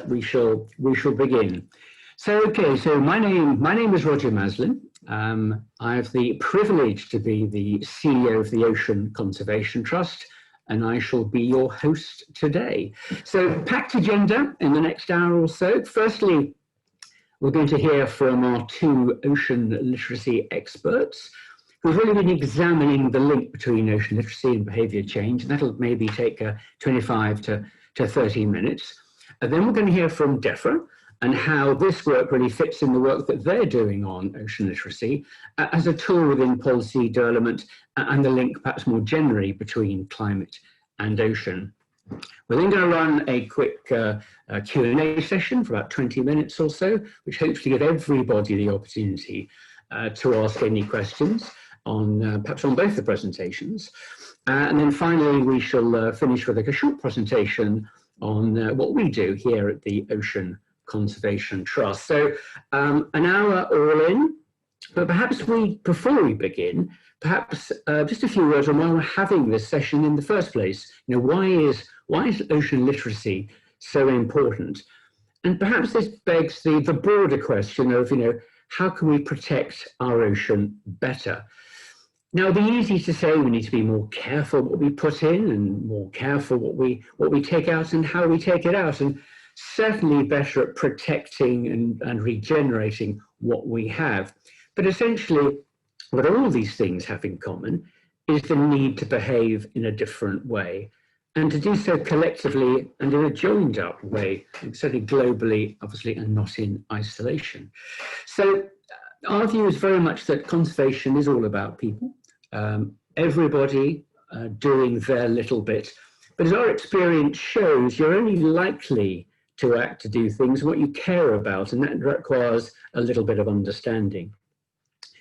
we shall begin. So, okay, so my name is Roger Maslin. I have the privilege to be the CEO of the Ocean Conservation Trust, and I shall be your host today. So, packed agenda in the next hour or so. Firstly, we're going to hear from our two ocean literacy experts who've really been examining the link between ocean literacy and behaviour change, and that'll maybe take 25 to 30 minutes. And then we're going to hear from DEFRA and how this work really fits in the work that they're doing on ocean literacy as a tool within policy development and the link perhaps more generally between climate and ocean. We're then going to run a quick Q&A session for about 20 minutes or so, which hopefully give everybody the opportunity to ask any questions on perhaps on both the presentations. And then finally, we shall finish with a short presentation on what we do here at the Ocean Conservation Trust. So an hour all in, but perhaps before we begin, perhaps just a few words on why we're having this session in the first place. You know, why is ocean literacy so important? And perhaps this begs the broader question of, you know, how can we protect our ocean better? Now, it'd be easy to say we need to be more careful what we put in and more careful what we take out and how we take it out, and certainly better at protecting and regenerating what we have. But essentially, what all these things have in common is the need to behave in a different way, and to do so collectively and in a joined up way, certainly globally, obviously, and not in isolation. So our view is very much that conservation is all about people, everybody doing their little bit. But as our experience shows, you're only likely to act to do things what you care about, and that requires a little bit of understanding.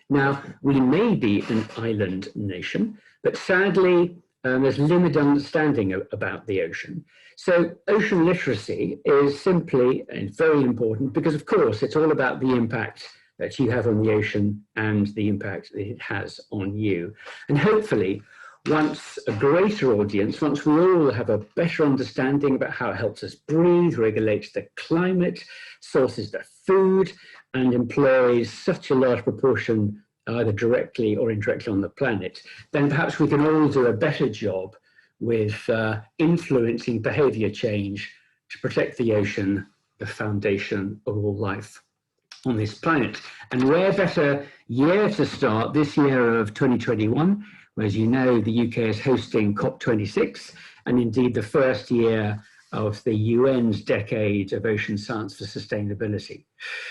Now, we may be an island nation, but sadly, there's limited understanding about the ocean. So ocean literacy is simply very important because, of course, it's all about the impact that you have on the ocean and the impact that it has on you. And hopefully, once a greater audience, once we all have a better understanding about how it helps us breathe, regulates the climate, sources the food, and employs such a large proportion either directly or indirectly on the planet, then perhaps we can all do a better job with influencing behaviour change to protect the ocean, the foundation of all life on this planet. And where better year to start, this year of 2021, where, as you know, the UK is hosting COP26, and indeed the first year of the UN's Decade of Ocean Science for Sustainability.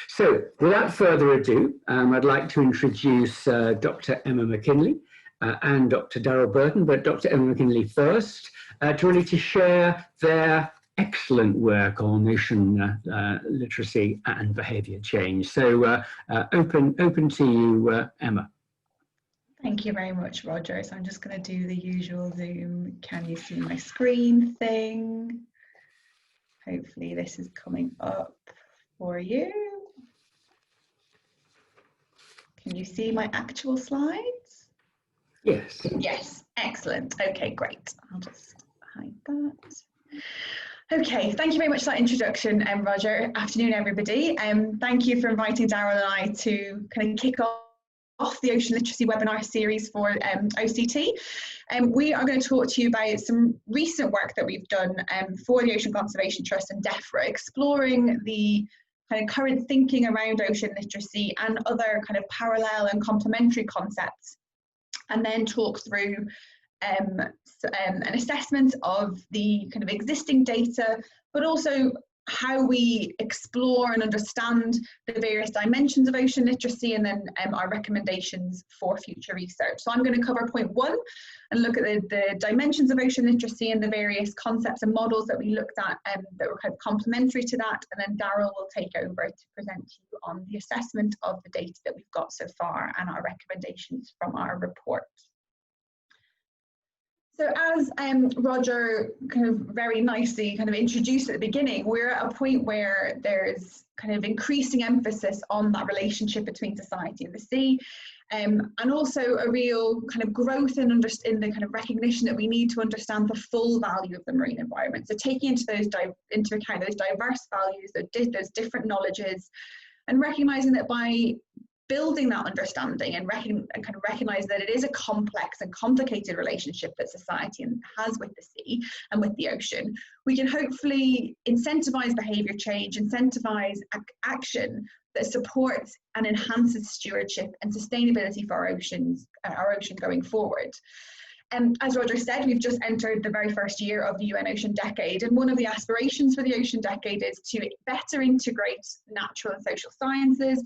So without further ado, I'd like to introduce Dr. Emma Mckinley and Dr. Darryl Burton, but Dr. Emma Mckinley first, to share their excellent work on ocean literacy and behaviour change. So open to you, Emma. Thank you very much, Roger. So I'm just going to do the usual Zoom. Can you see my screen thing? Hopefully this is coming up for you. Can you see my actual slides? Yes. Yes, excellent. Okay, great. I'll just hide that. Okay, thank you very much for that introduction, Roger. Afternoon, everybody. Thank you for inviting Darryl and I to kind of kick off the Ocean Literacy webinar series for OCT. We are going to talk to you about some recent work that we've done for the Ocean Conservation Trust and DEFRA, exploring the kind of current thinking around ocean literacy and other kind of parallel and complementary concepts, and then talk through an assessment of the kind of existing data, but also how we explore and understand the various dimensions of ocean literacy, and then our recommendations for future research. So I'm going to cover point 1 and look at the dimensions of ocean literacy and the various concepts and models that we looked at that were kind of complementary to that, and then Darryl will take over to present to you on the assessment of the data that we've got so far and our recommendations from our report. So as Roger kind of very nicely kind of introduced at the beginning, we're at a point where there's kind of increasing emphasis on that relationship between society and the sea, and also a real kind of growth in the kind of recognition that we need to understand the full value of the marine environment. So taking into account those diverse values, those different knowledges, and recognizing that by building that understanding and kind of recognize that it is a complex and complicated relationship that society has with the sea and with the ocean, we can hopefully incentivize behavior change, incentivize action that supports and enhances stewardship and sustainability for our ocean going forward. And as Roger said, we've just entered the very first year of the UN Ocean Decade, and one of the aspirations for the Ocean Decade is to better integrate natural and social sciences,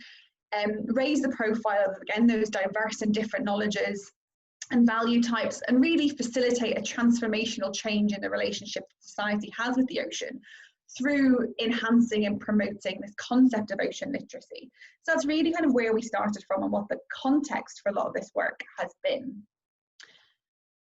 raise the profile of, again, those diverse and different knowledges and value types, and really facilitate a transformational change in the relationship society has with the ocean through enhancing and promoting this concept of ocean literacy. So that's really kind of where we started from and what the context for a lot of this work has been.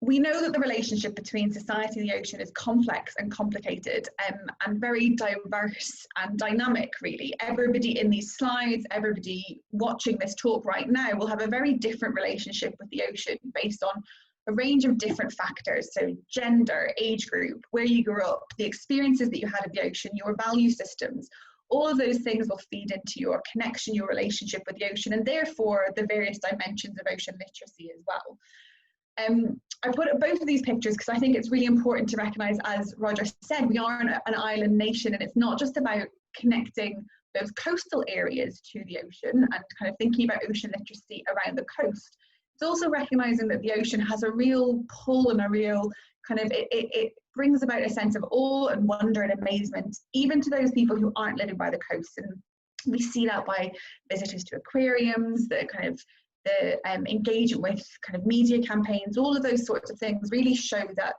We know that the relationship between society and the ocean is complex and complicated, and very diverse and dynamic, really. Everybody in these slides, everybody watching this talk right now will have a very different relationship with the ocean based on a range of different factors. So gender, age group, where you grew up, the experiences that you had of the ocean, your value systems. All of those things will feed into your connection, your relationship with the ocean, and therefore the various dimensions of ocean literacy as well. I put up both of these pictures because I think it's really important to recognise, as Roger said, we are an island nation, and it's not just about connecting those coastal areas to the ocean and kind of thinking about ocean literacy around the coast. It's also recognising that the ocean has a real pull and a real kind of, it brings about a sense of awe and wonder and amazement, even to those people who aren't living by the coast. And we see that by visitors to aquariums, the kind of the engagement with kind of media campaigns, all of those sorts of things really show that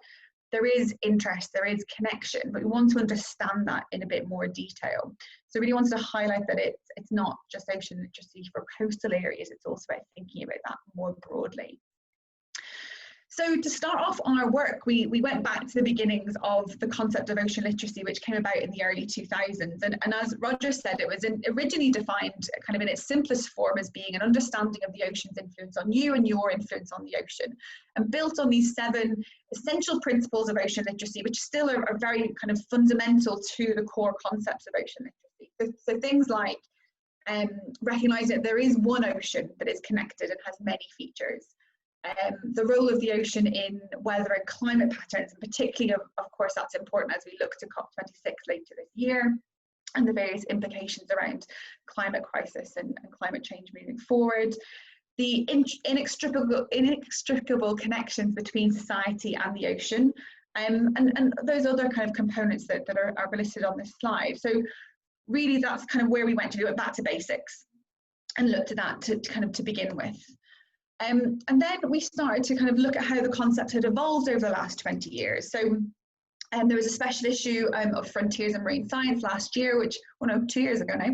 there is interest, there is connection, but we want to understand that in a bit more detail. So really wanted to highlight that it's not just ocean literacy for coastal areas, it's also about thinking about that more broadly. So to start off on our work, we went back to the beginnings of the concept of ocean literacy, which came about in the early 2000s. And as Roger said, it was originally defined kind of in its simplest form as being an understanding of the ocean's influence on you and your influence on the ocean, and built on these 7 essential principles of ocean literacy, which still are very kind of fundamental to the core concepts of ocean literacy. So things like recognizing that there is one ocean that is connected and has many features. The role of the ocean in weather and climate patterns, and particularly, of course, that's important as we look to COP26 later this year, and the various implications around climate crisis and climate change moving forward. The inextricable connections between society and the ocean, and those other kind of components that are listed on this slide. So really, that's kind of where we went back to basics and looked at that to begin with. And then we started to kind of look at how the concept had evolved over the last 20 years. So there was a special issue of Frontiers in Marine Science last year, 2 years ago now,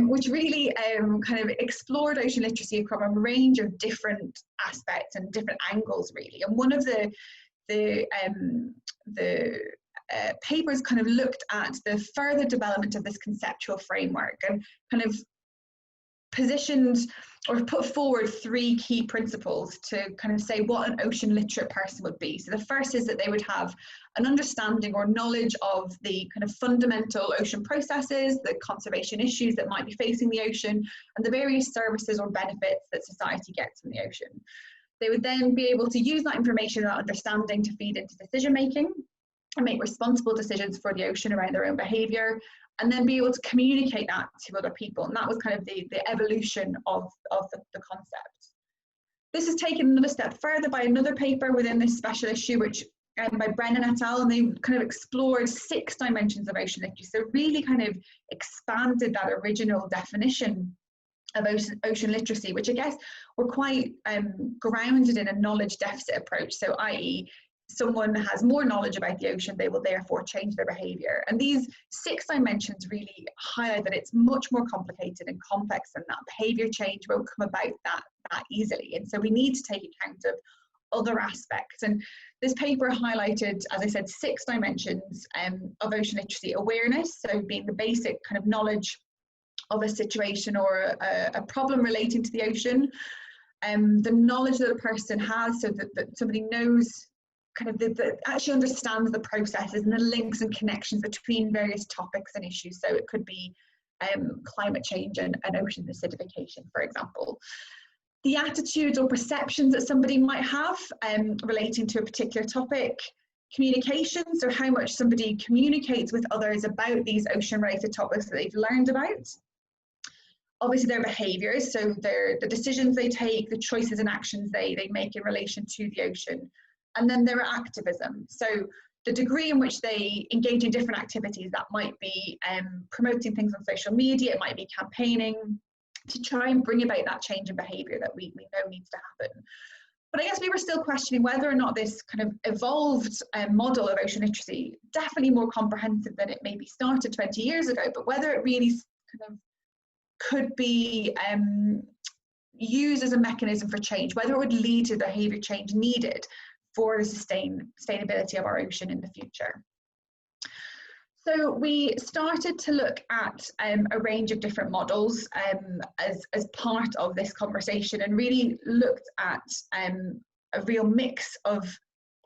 which really kind of explored ocean literacy across a range of different aspects and different angles, really. And one of the papers kind of looked at the further development of this conceptual framework and kind of positioned or put forward 3 key principles to kind of say what an ocean literate person would be. So the first is that they would have an understanding or knowledge of the kind of fundamental ocean processes, the conservation issues that might be facing the ocean, and the various services or benefits that society gets from the ocean. They would then be able to use that information and that understanding to feed into decision making and make responsible decisions for the ocean around their own behaviour, and then be able to communicate that to other people. And that was kind of the evolution of the concept. This is taken another step further by another paper within this special issue, which by Brennan et al., and they kind of explored 6 dimensions of ocean literacy. So really kind of expanded that original definition of ocean literacy, which I guess were quite grounded in a knowledge deficit approach. So i.e., someone has more knowledge about the ocean, they will therefore change their behaviour. And these 6 dimensions really highlight that it's much more complicated and complex than that. Behaviour change won't come about that easily. And so we need to take account of other aspects. And this paper highlighted, as I said, 6 dimensions of ocean literacy: awareness, so being the basic kind of knowledge of a situation or a problem relating to the ocean, the knowledge that a person has, so that somebody knows kind of actually understands the processes and the links and connections between various topics and issues. So it could be climate change and ocean acidification, for example. The attitudes or perceptions that somebody might have relating to a particular topic. Communication, so how much somebody communicates with others about these ocean-related topics that they've learned about. Obviously their behaviours, so the decisions they take, the choices and actions they make in relation to the ocean. And then their activism, so the degree in which they engage in different activities. That might be promoting things on social media, it might be campaigning to try and bring about that change in behaviour that we know needs to happen. But I guess we were still questioning whether or not this kind of evolved model of ocean literacy, definitely more comprehensive than it maybe started 20 years ago, but whether it really kind of could be used as a mechanism for change, whether it would lead to behaviour change needed for the sustainability of our ocean in the future. So we started to look at a range of different models as part of this conversation, and really looked at a real mix of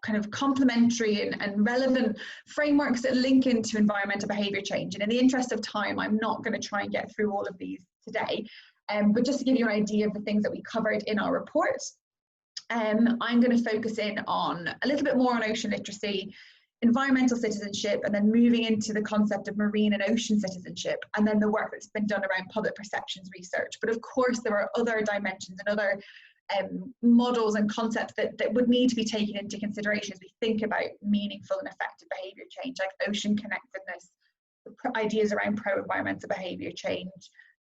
kind of complementary and relevant frameworks that link into environmental behaviour change. And in the interest of time, I'm not going to try and get through all of these today, but just to give you an idea of the things that we covered in our report. I'm going to focus in on a little bit more on ocean literacy, environmental citizenship, and then moving into the concept of marine and ocean citizenship, and then the work that's been done around public perceptions research. But of course, there are other dimensions and other models and concepts that would need to be taken into consideration as we think about meaningful and effective behaviour change, like ocean connectedness, ideas around pro-environmental behaviour change,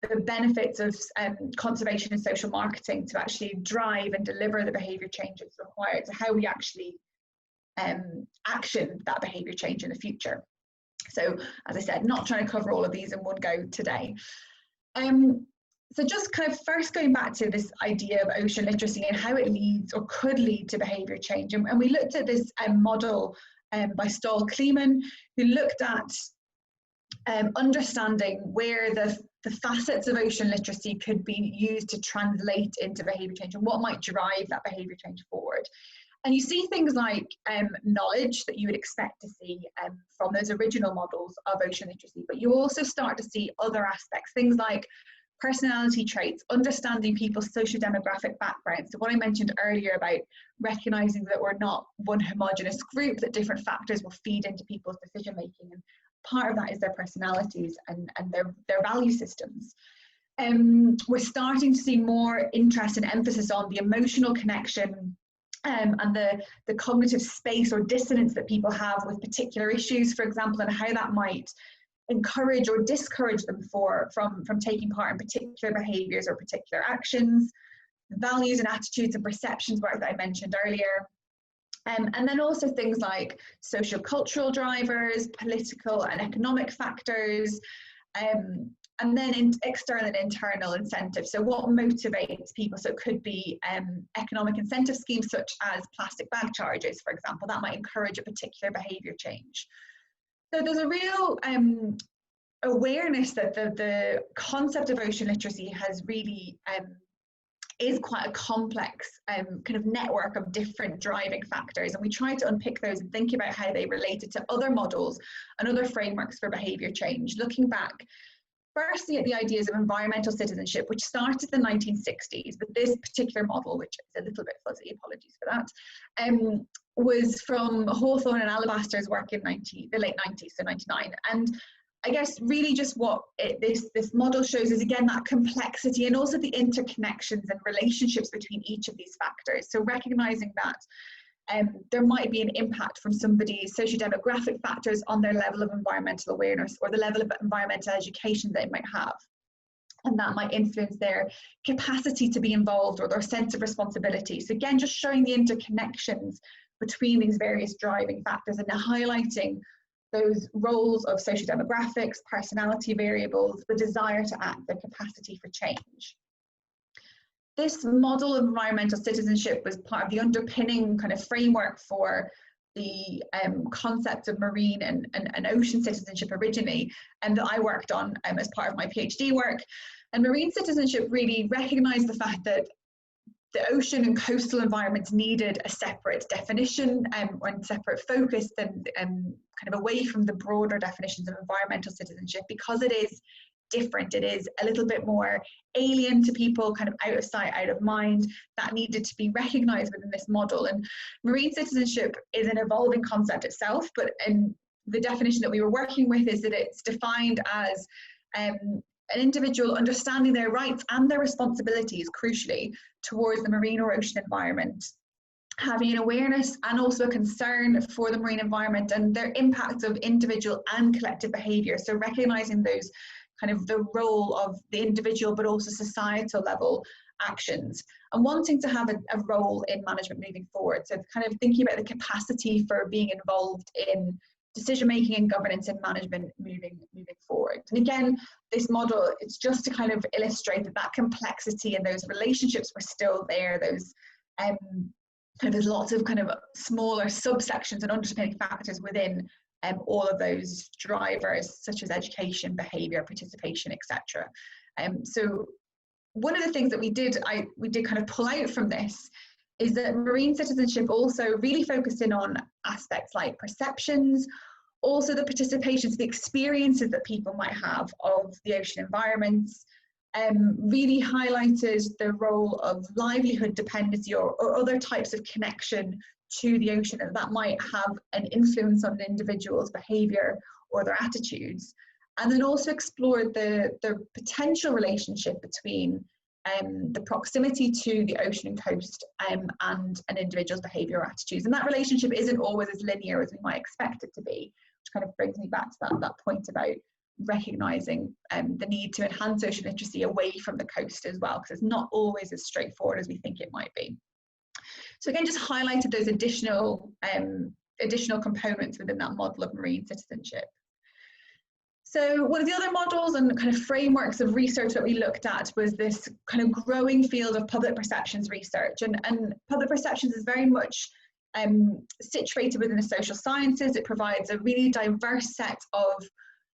the benefits of conservation and social marketing to actually drive and deliver the behaviour changes required, so how we actually action that behaviour change in the future. So, as I said, not trying to cover all of these in one go today. So just kind of first going back to this idea of ocean literacy and how it leads or could lead to behaviour change. And we looked at this model by Stahl Kleeman, who looked at understanding where the facets of ocean literacy could be used to translate into behaviour change and what might drive that behaviour change forward. And you see things like knowledge that you would expect to see from those original models of ocean literacy, but you also start to see other aspects, things like personality traits, understanding people's socio-demographic backgrounds. So what I mentioned earlier about recognising that we're not one homogenous group, that different factors will feed into people's decision making, and part of that is their personalities and their value systems. We're starting to see more interest and emphasis on the emotional connection and the cognitive space or dissonance that people have with particular issues, for example, and how that might encourage or discourage them from taking part in particular behaviours or particular actions. Values and attitudes and perceptions work that I mentioned earlier. And then also things like socio-cultural drivers, political and economic factors, and then external and internal incentives. So what motivates people? So it could be economic incentive schemes such as plastic bag charges, for example, that might encourage a particular behaviour change. So there's a real awareness that the concept of ocean literacy has really is quite a complex kind of network of different driving factors, and we try to unpick those and think about how they related to other models and other frameworks for behaviour change, looking back firstly at the ideas of environmental citizenship, which started in the 1960s, but this particular model, which is a little bit fuzzy, apologies for that, was from Hawthorne and Alabaster's work in the late 90s, so 99. And I guess really just what this model shows is, again, that complexity and also the interconnections and relationships between each of these factors. So recognizing that there might be an impact from somebody's socio-demographic factors on their level of environmental awareness or the level of environmental education they might have. And that might influence their capacity to be involved or their sense of responsibility. So again, just showing the interconnections between these various driving factors and highlighting those roles of socio-demographics, personality variables, the desire to act, the capacity for change. this model of environmental citizenship was part of the underpinning kind of framework for the concept of marine and ocean citizenship originally, and that I worked on as part of my PhD work. And marine citizenship really recognised the fact that the ocean and coastal environments needed a separate definition and separate focus than kind of away from the broader definitions of environmental citizenship, because it is different. It is a little bit more alien to people, kind of out of sight, out of mind. That needed to be recognised within this model. And marine citizenship is an evolving concept itself, but in the definition that we were working with is that it's defined as an individual understanding their rights and their responsibilities, crucially, towards the marine or ocean environment, having an awareness and also a concern for the marine environment and their impact of individual and collective behaviour. So recognising those kind of the role of the individual but also societal level actions, and wanting to have a role in management moving forward. So kind of thinking about the capacity for being involved in decision making and governance and management moving forward. And again, this model, it's just to kind of illustrate that complexity and those relationships were still there. Those there's lots of kind of smaller subsections and underpinning factors within all of those drivers, such as education, behaviour, participation, etc. So one of the things that we did kind of pull out from this is that marine citizenship also really focused in on aspects like perceptions, also the participations, the experiences that people might have of the ocean environments, really highlighted the role of livelihood dependency or other types of connection to the ocean, and that might have an influence on an individual's behaviour or their attitudes. And then also explored the potential relationship between the proximity to the ocean and coast and an individual's behaviour or attitudes. And that relationship isn't always as linear as we might expect it to be, which kind of brings me back to that point about recognising the need to enhance ocean literacy away from the coast as well, because it's not always as straightforward as we think it might be. So again, just highlighted those additional components within that model of marine citizenship. So one of the other models and kind of frameworks of research that we looked at was this kind of growing field of public perceptions research. And public perceptions is very much situated within the social sciences. It provides a really diverse set of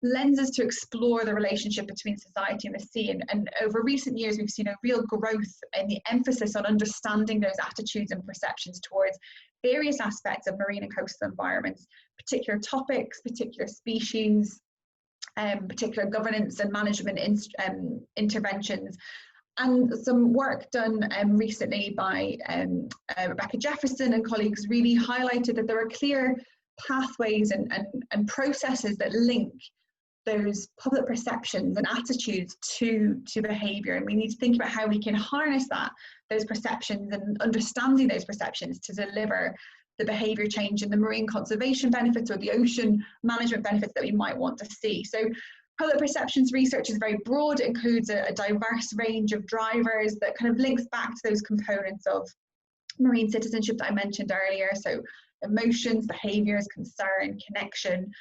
lenses to explore the relationship between society and the sea. And over recent years, we've seen a real growth in the emphasis on understanding those attitudes and perceptions towards various aspects of marine and coastal environments, particular topics, particular species, particular governance and management interventions. And some work done recently by Rebecca Jefferson and colleagues really highlighted that there are clear pathways and processes that link those public perceptions and attitudes to behaviour, and we need to think about how we can harness those perceptions and understanding those perceptions to deliver the behaviour change and the marine conservation benefits or the ocean management benefits that we might want to see. So public perceptions research is very broad. It includes a diverse range of drivers that kind of links back to those components of marine citizenship that I mentioned earlier, so emotions, behaviours, concern, connection.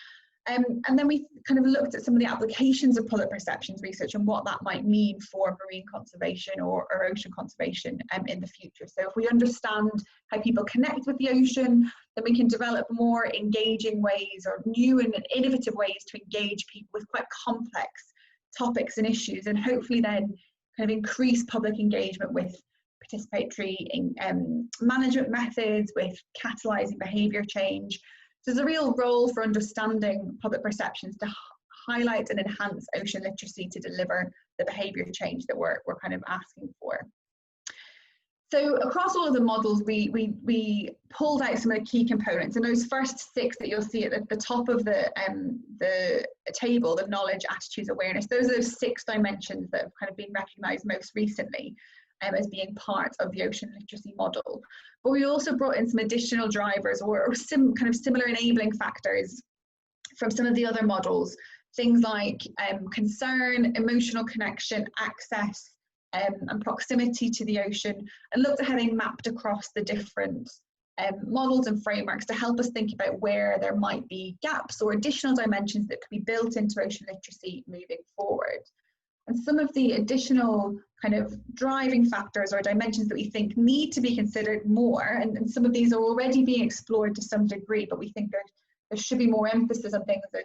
And then we kind of looked at some of the applications of public perceptions research and what that might mean for marine conservation or ocean conservation in the future. So if we understand how people connect with the ocean, then we can develop more engaging ways or new and innovative ways to engage people with quite complex topics and issues, and hopefully then kind of increase public engagement with participatory management methods, with catalysing behaviour change. So there's a real role for understanding public perceptions to highlight and enhance ocean literacy to deliver the behaviour change that we're kind of asking for. So across all of the models, we pulled out some of the key components, and those first 6 that you'll see at the top of the table, the knowledge, attitudes, awareness, those are those 6 dimensions that have kind of been recognised most recently as being part of the ocean literacy model. But we also brought in some additional drivers or kind of similar enabling factors from some of the other models, things like concern, emotional connection, access, and proximity to the ocean, and looked at how they mapped across the different models and frameworks to help us think about where there might be gaps or additional dimensions that could be built into ocean literacy moving forward. And some of the additional kind of driving factors or dimensions that we think need to be considered more, and some of these are already being explored to some degree, but we think there should be more emphasis on things that,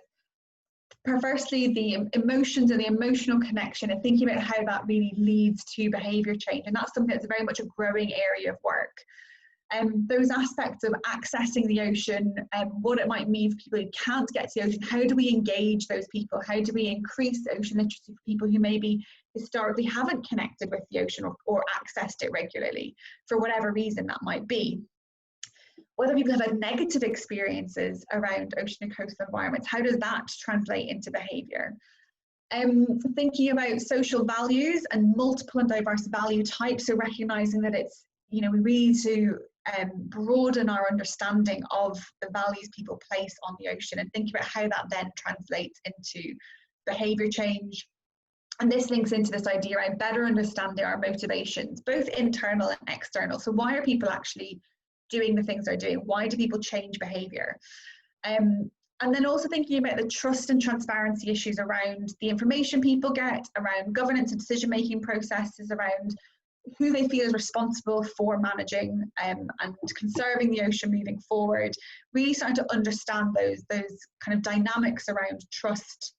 firstly, the emotions and the emotional connection, and thinking about how that really leads to behaviour change. And that's something that's very much a growing area of work. Those aspects of accessing the ocean, what it might mean for people who can't get to the ocean, how do we engage those people, how do we increase ocean literacy for people who maybe historically haven't connected with the ocean or accessed it regularly for whatever reason that might be. Whether people have had negative experiences around ocean and coastal environments, how does that translate into behaviour? Thinking about social values and multiple and diverse value types, so recognising that it's, we really need to broaden our understanding of the values people place on the ocean, and think about how that then translates into behaviour change. And this links into this idea around better understanding our motivations, both internal and external. So why are people actually doing the things they're doing? Why do people change behaviour? And then also thinking about the trust and transparency issues around the information people get, around governance and decision-making processes, around who they feel is responsible for managing and conserving the ocean moving forward. Really starting to understand those kind of dynamics around trust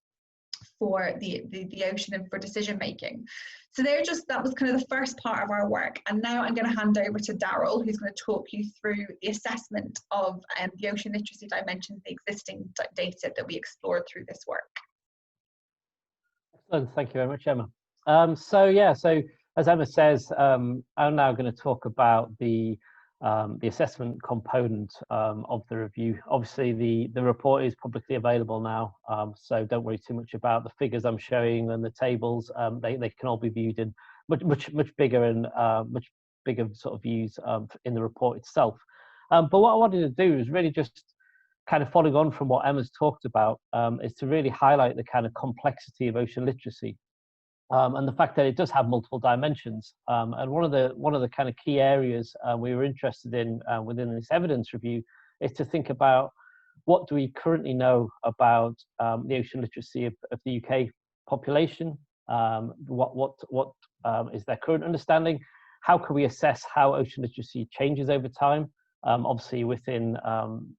for the ocean and for decision making. So that was kind of the first part of our work. And now I'm going to hand over to Daryl, who's going to talk you through the assessment of the ocean literacy dimensions, the existing data that we explored through this work. Excellent, thank you very much, Emma. So as Emma says, I'm now going to talk about the assessment component of the review. Obviously, the report is publicly available now, so don't worry too much about the figures I'm showing and the tables. They can all be viewed in much bigger and much bigger sort of views in the report itself. But what I wanted to do is really just kind of following on from what Emma's talked about, is to really highlight the kind of complexity of ocean literacy. And the fact that it does have multiple dimensions. And one of the kind of key areas we were interested in within this evidence review is to think about what do we currently know about the ocean literacy of the UK population. What is their current understanding? How can we assess how ocean literacy changes over time? Obviously, within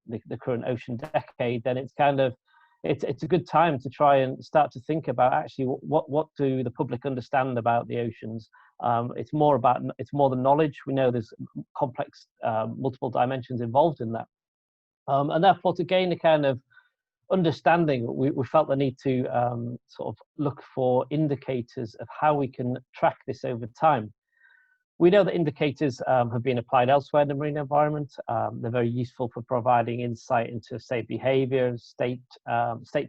the current ocean decade, then it's a good time to try and start to think about actually what do the public understand about the oceans. It's more the knowledge. We know there's complex multiple dimensions involved in that, and therefore to gain a kind of understanding, we felt the need to sort of look for indicators of how we can track this over time. We know that indicators have been applied elsewhere in the marine environment. They're very useful for providing insight into, say, behaviour, state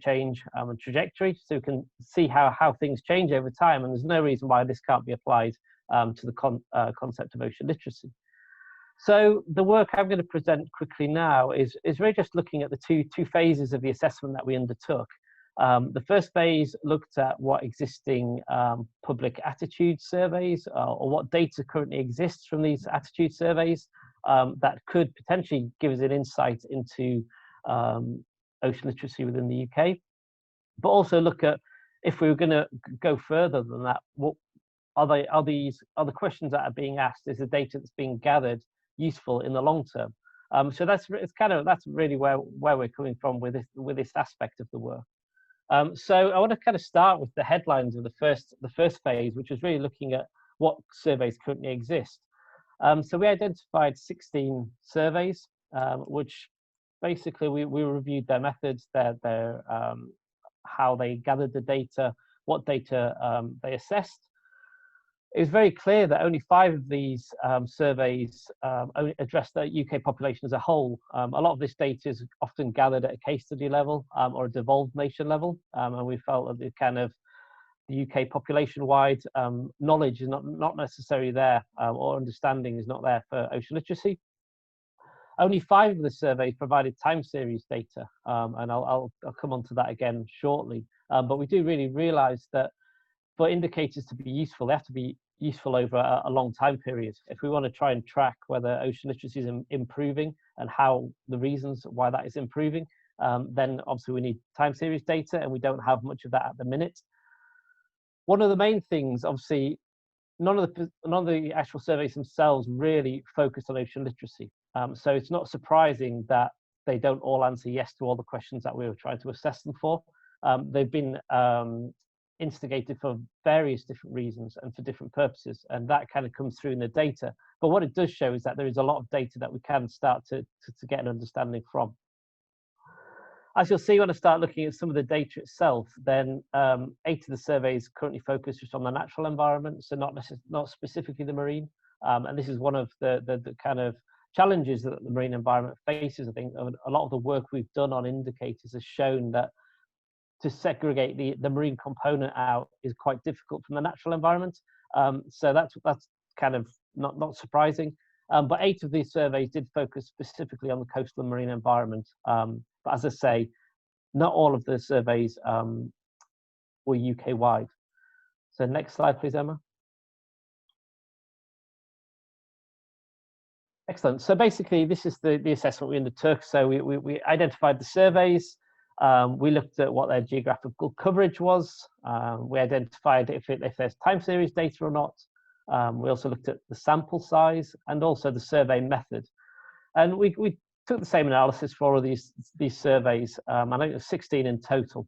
change, and trajectory, so we can see how things change over time. And there's no reason why this can't be applied to the concept of ocean literacy. So the work I'm going to present quickly now is really just looking at the two phases of the assessment that we undertook. The first phase looked at what existing public attitude surveys or what data currently exists from these attitude surveys that could potentially give us an insight into ocean literacy within the UK, but also look at, if we were going to go further than that, what are the questions that are being asked, is the data that's being gathered useful in the long term? So that's really where we're coming from with this aspect of the work. So I want to kind of start with the headlines of the first phase, which is really looking at what surveys currently exist. So we identified 16 surveys, which basically we reviewed their methods, their how they gathered the data, what data they assessed. It was very clear that only 5 of these surveys only address the UK population as a whole. A lot of this data is often gathered at a case study level or a devolved nation level, and we felt that the UK population-wide knowledge is not necessarily there, or understanding is not there for ocean literacy. Only 5 of the surveys provided time series data, and I'll come on to that again shortly. But we do really realise that for indicators to be useful, they have to be useful over a long time period. If we want to try and track whether ocean literacy is improving and how the reasons why that is improving, then obviously we need time series data, and we don't have much of that at the minute. one of the main things, obviously, none of the actual surveys themselves really focus on ocean literacy. So it's not surprising that they don't all answer yes to all the questions that we were trying to assess them for. They've been instigated for various different reasons and for different purposes, and that kind of comes through in the data. But what it does show is that there is a lot of data that we can start to get an understanding from. As you'll see when I start looking at some of the data itself, then 8 of the surveys currently focus just on the natural environment, so not specifically the marine. And this is one of the kind of challenges that the marine environment faces. I think a lot of the work we've done on indicators has shown that to segregate the marine component out is quite difficult from the natural environment. So that's kind of not surprising. But 8 of these surveys did focus specifically on the coastal and marine environment. But as I say, not all of the surveys were UK-wide. So next slide, please, Emma. Excellent. So basically, this is the assessment we undertook. So we identified the surveys. We looked at what their geographical coverage was. We identified if there's time series data or not. We also looked at the sample size and also the survey method. And we took the same analysis for all of these surveys. I think it was 16 in total.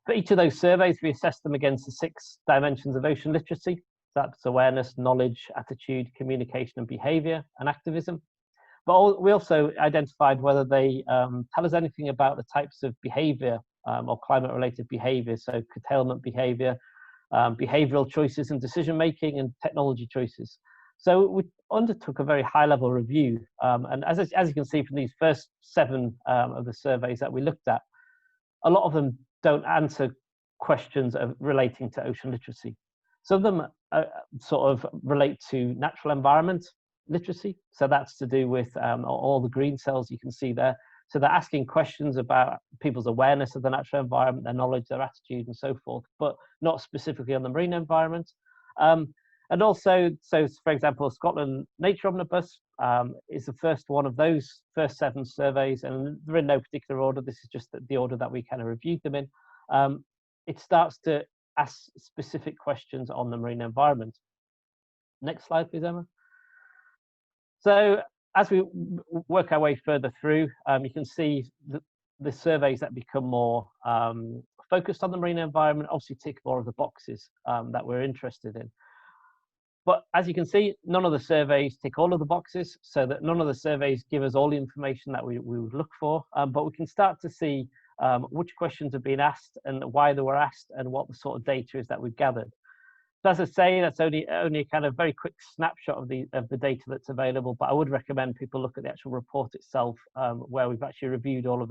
For each of those surveys, we assessed them against the 6 dimensions of ocean literacy. That's awareness, knowledge, attitude, communication and behaviour, and activism. But we also identified whether they tell us anything about the types of behaviour or climate-related behaviour, so curtailment behaviour, behavioural choices and decision-making, and technology choices. So we undertook a very high-level review, and as you can see from these first 7 of the surveys that we looked at, a lot of them don't answer questions relating to ocean literacy. Some of them sort of relate to natural environment literacy, so that's to do with all the green cells you can see there. So they're asking questions about people's awareness of the natural environment, their knowledge, their attitude, and so forth, but not specifically on the marine environment. And also, so for example, Scotland Nature Omnibus is the first one of those first 7 surveys, and they're in no particular order. This is just the order that we kind of reviewed them in. It starts to ask specific questions on the marine environment. Next slide, please, Emma. So as we work our way further through, you can see the surveys that become more focused on the marine environment obviously tick more of the boxes that we're interested in. But as you can see, none of the surveys tick all of the boxes, so that none of the surveys give us all the information that we would look for, but we can start to see which questions have been asked and why they were asked and what the sort of data is that we've gathered. So as I say, that's only a kind of very quick snapshot of the data that's available, but I would recommend people look at the actual report itself, where we've actually reviewed all of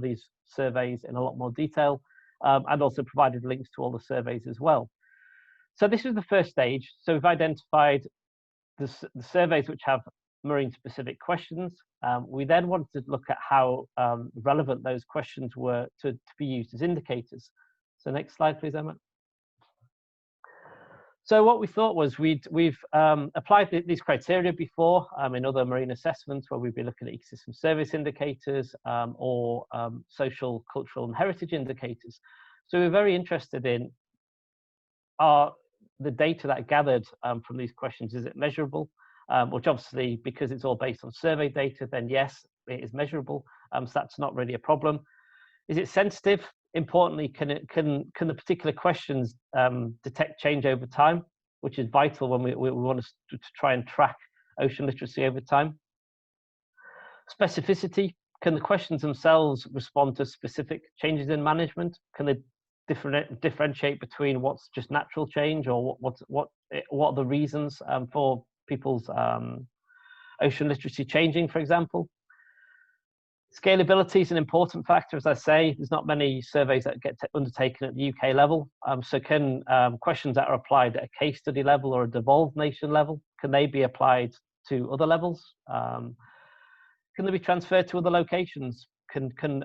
these surveys in a lot more detail, and also provided links to all the surveys as well. So this is the first stage. So we've identified the surveys which have marine-specific questions. We then wanted to look at how relevant those questions were to be used as indicators. So next slide, please, Emma. So what we thought was we've applied these criteria before in other marine assessments where we'd be looking at ecosystem service indicators or social, cultural, and heritage indicators. So we're very interested in the data that gathered from these questions, is it measurable? Which obviously, because it's all based on survey data, then yes, it is measurable. So that's not really a problem. Is it sensitive? Importantly, can the particular questions detect change over time, which is vital when we want to try and track ocean literacy over time? Specificity, can the questions themselves respond to specific changes in management? Can they differentiate between what's just natural change or what are the reasons for people's ocean literacy changing, for example? Scalability is an important factor, as I say. There's not many surveys that get undertaken at the UK level. So can questions that are applied at a case study level or a devolved nation level, can they be applied to other levels? Can they be transferred to other locations? Can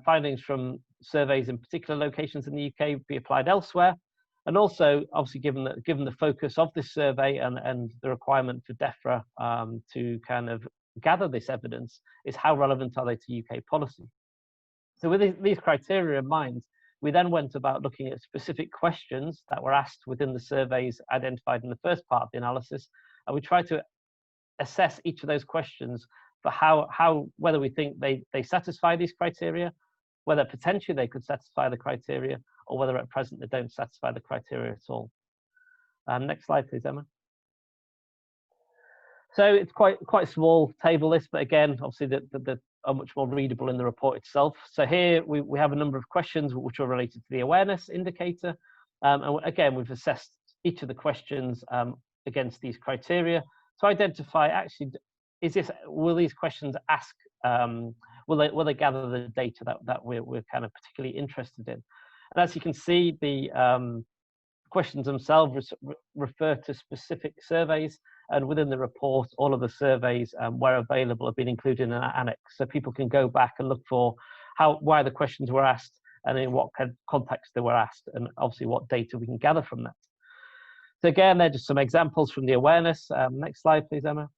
findings from surveys in particular locations in the UK be applied elsewhere? And also, obviously, given the focus of this survey and the requirement for DEFRA to kind of gather this evidence, is how relevant are they to UK policy? So with these criteria in mind, We then went about looking at specific questions that were asked within the surveys identified in the first part of the analysis, and we tried to assess each of those questions for whether we think they satisfy these criteria, whether potentially they could satisfy the criteria, or whether at present they don't satisfy the criteria at all. Next slide, please, Emma. So it's quite a small table list, but again, obviously the are much more readable in the report itself. So here we have a number of questions which are related to the awareness indicator. And again, we've assessed each of the questions against these criteria to identify actually, will these questions ask, will they gather the data that we're kind of particularly interested in? And as you can see, the questions themselves refer to specific surveys, and within the report, all of the surveys where available have been included in an annex, so people can go back and look for why the questions were asked and in what context they were asked, and obviously what data we can gather from that. So again, they're just some examples from the awareness. Next slide, please, Emma.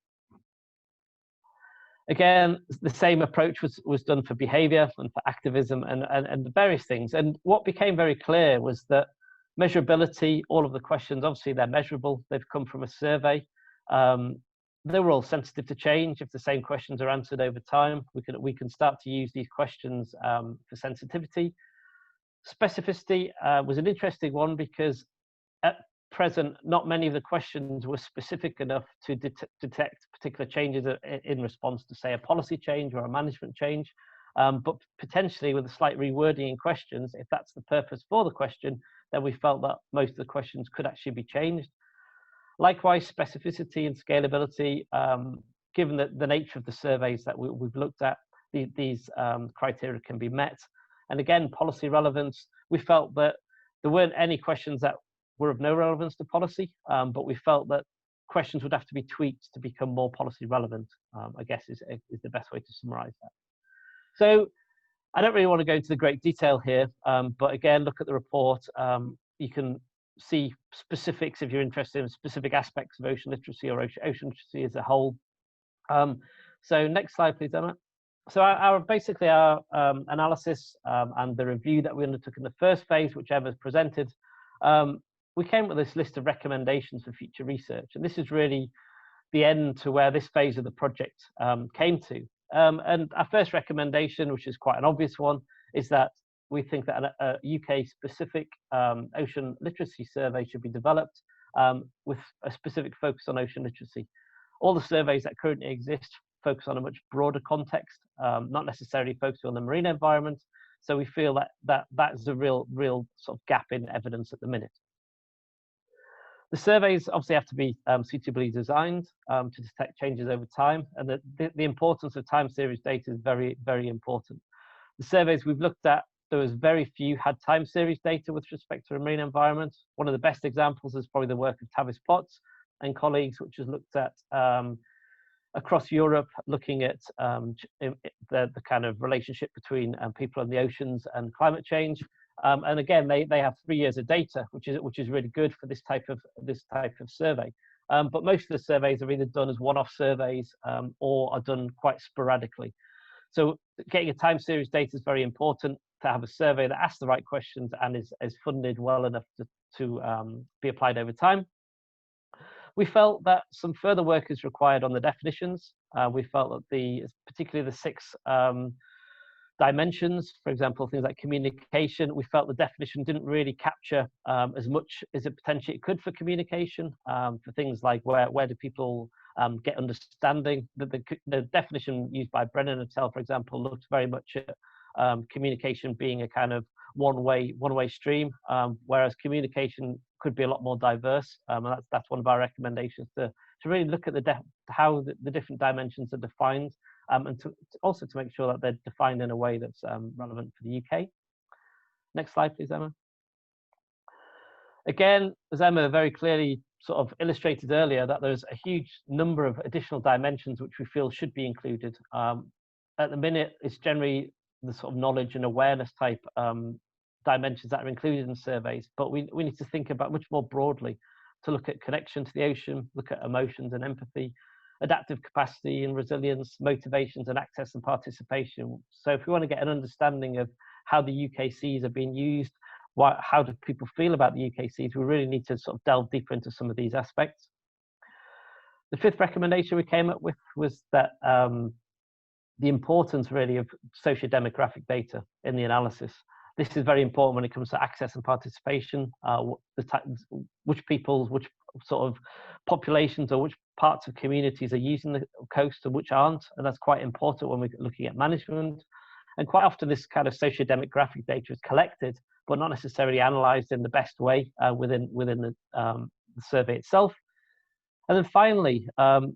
Again, the same approach was done for behaviour and for activism and various things. And what became very clear was that measurability, all of the questions, obviously they're measurable. They've come from a survey. They were all sensitive to change. If the same questions are answered over time, we can start to use these questions for sensitivity. Specificity was an interesting one because at present, not many of the questions were specific enough to detect particular changes in response to, say, a policy change or a management change. But potentially with a slight rewording in questions, if that's the purpose for the question, then we felt that most of the questions could actually be changed. Likewise, specificity and scalability, given the nature of the surveys that we've looked at, these criteria can be met. And again, policy relevance, we felt that there weren't any questions that were of no relevance to policy, but we felt that questions would have to be tweaked to become more policy relevant, I guess is the best way to summarize that. So I don't really want to go into the great detail here, but again, look at the report. You can see specifics if you're interested in specific aspects of ocean literacy or ocean literacy as a whole. So next slide, please, Emma. So basically our analysis and the review that we undertook in the first phase, which Emma's presented, we came with this list of recommendations for future research. And this is really the end to where this phase of the project came to. And our first recommendation, which is quite an obvious one, is that we think that a UK-specific ocean literacy survey should be developed with a specific focus on ocean literacy. All the surveys that currently exist focus on a much broader context, not necessarily focusing on the marine environment. So we feel that that's a real sort of gap in evidence at the minute. The surveys obviously have to be suitably designed to detect changes over time, and the importance of time series data is very, very important. The surveys we've looked at, there was very few had time series data with respect to the marine environment. One of the best examples is probably the work of Tavis Potts and colleagues, which has looked at across Europe, looking at the kind of relationship between people in the oceans and climate change. And again, they have 3 years of data, which is really good for this type of survey. But most of the surveys are either done as one-off surveys or are done quite sporadically. So getting a time series data is very important to have a survey that asks the right questions and is funded well enough to be applied over time. We felt that some further work is required on the definitions. We felt that particularly the 6 dimensions, for example, things like communication, we felt the definition didn't really capture as much as it potentially could for communication, for things like where do people get understanding. The definition used by Brennan and Tell, for example, looked very much at communication being a kind of one-way stream, whereas communication could be a lot more diverse. And that's one of our recommendations, to really look at how the different dimensions are defined, and also to make sure that they're defined in a way that's relevant for the UK. Next slide, please, Emma. Again, as Emma very clearly sort of illustrated earlier, that there's a huge number of additional dimensions which we feel should be included. At the minute, it's generally the sort of knowledge and awareness type dimensions that are included in surveys, but we need to think about much more broadly, to look at connection to the ocean, look at emotions and empathy, adaptive capacity and resilience, motivations and access and participation. So if we want to get an understanding of how the UKCs are being used, how do people feel about the UKCs. We really need to sort of delve deeper into some of these aspects. The fifth recommendation we came up with was that the importance really of socio-demographic data in the analysis. This is very important when it comes to access and participation, which people, which sort of populations or which parts of communities are using the coast and which aren't, and that's quite important when we're looking at management. And quite often this kind of socio-demographic data is collected, but not necessarily analysed in the best way within the survey itself. And then finally,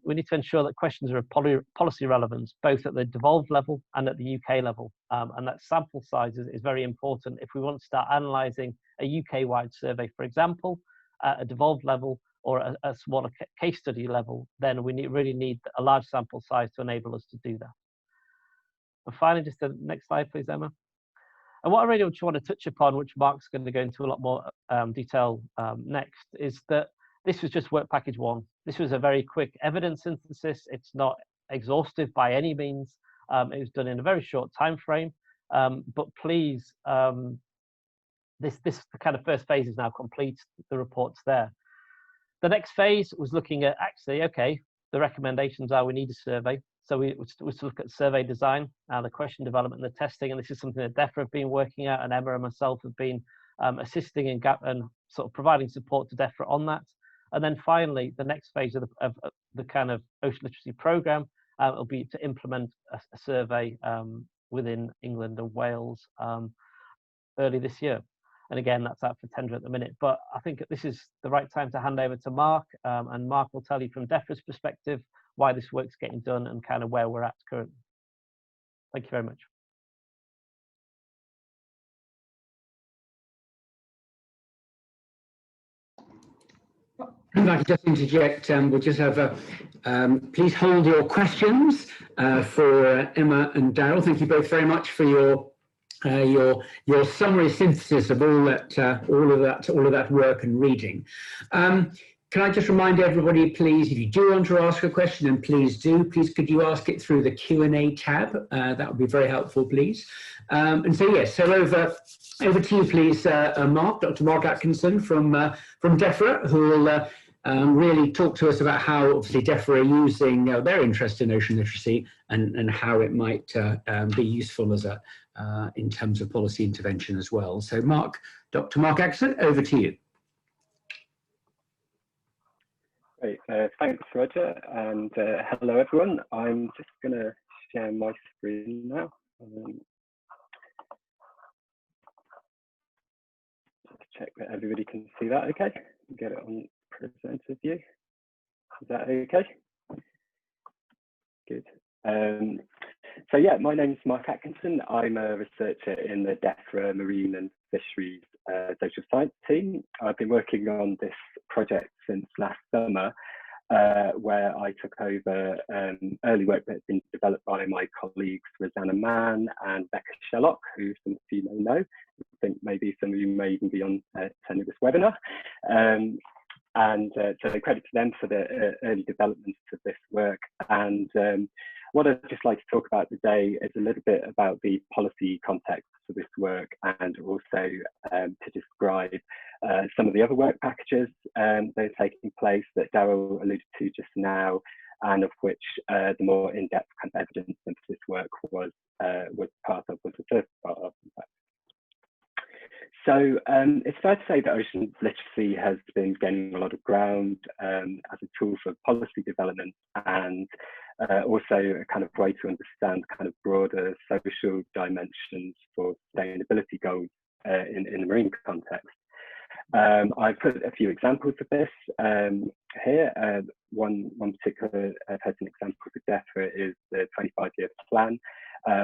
we need to ensure that questions are of policy relevance, both at the devolved level and at the UK level. And that sample size is very important. If we want to start analysing a UK-wide survey, for example, at a devolved level or a smaller case study level, then we really need a large sample size to enable us to do that. And finally, just the next slide, please, Emma. And what I really want to touch upon, which Mark's going to go into a lot more detail next, is that this was just work package 1. This was a very quick evidence synthesis. It's not exhaustive by any means. It was done in a very short time frame. But please, this kind of first phase is now complete. The report's there. The next phase was looking at actually, okay, the recommendations are we need a survey. So we was to look at survey design, the question development and the testing. And this is something that DEFRA have been working at, and Emma and myself have been assisting and sort of providing support to DEFRA on that. And then finally, the next phase of the kind of ocean literacy program will be to implement a survey within England and Wales early this year. And again, that's out for tender at the minute. But I think this is the right time to hand over to Mark, and Mark will tell you from DEFRA's perspective why this work's getting done and kind of where we're at currently. Thank you very much. If I could just interject, we'll just have please hold your questions for Emma and Daryl. Thank you both very much for your summary synthesis of all of that work and reading. Can I just remind everybody, please, if you do want to ask a question, and please do, please could you ask it through the Q&A tab? That would be very helpful, please. And so yes, so over to you, please, Mark, Dr. Mark Atkinson from DEFRA, who will really talk to us about how obviously DEFRA are using their interest in ocean literacy and how it might be useful as in terms of policy intervention as well. So Mark, Dr. Mark Atkinson, over to you. Great, thanks Roger, and hello everyone. I'm just going to share my screen now. Just check that everybody can see that okay. Get it on presenter view. Is that okay? Good. So yeah, my name is Mark Atkinson. I'm a researcher in the DEFRA Marine and Fisheries Social Science team. I've been working on this project since last summer, where I took over early work that's been developed by my colleagues Rosanna Mann and Becca Sherlock, who some of you may know. I think maybe some of you may even be on attending this webinar. So credit to them for the early development of this work. And what I'd just like to talk about today is a little bit about the policy context for this work, and also to describe some of the other work packages that are taking place that Daryl alluded to just now, and of which the more in-depth kind of evidence of this work was the first part of. In fact. So it's fair to say that ocean literacy has been gaining a lot of ground as a tool for policy development, and also a kind of way to understand kind of broader social dimensions for sustainability goals in the marine context. I've put a few examples of this here. One particular person example for DEFRA is the 25-year plan,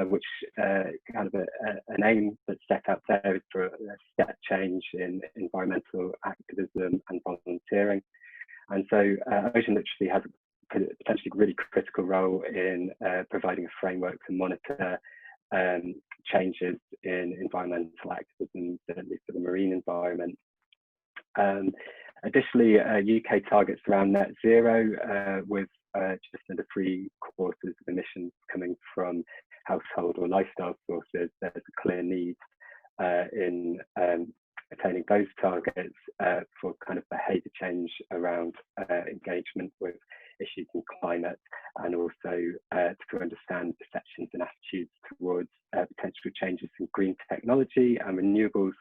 which kind of an aim that's set out there is for a step change in environmental activism and volunteering. And so ocean literacy has potentially a really critical role in providing a framework to monitor changes in environmental activism, certainly for the marine environment. Additionally, UK targets around net zero, with just under 3/4 of emissions coming from household or lifestyle sources. There's a clear need in attaining those targets for kind of behaviour change around engagement with issues in climate, and also to understand perceptions and attitudes towards potential changes in green technology and renewables,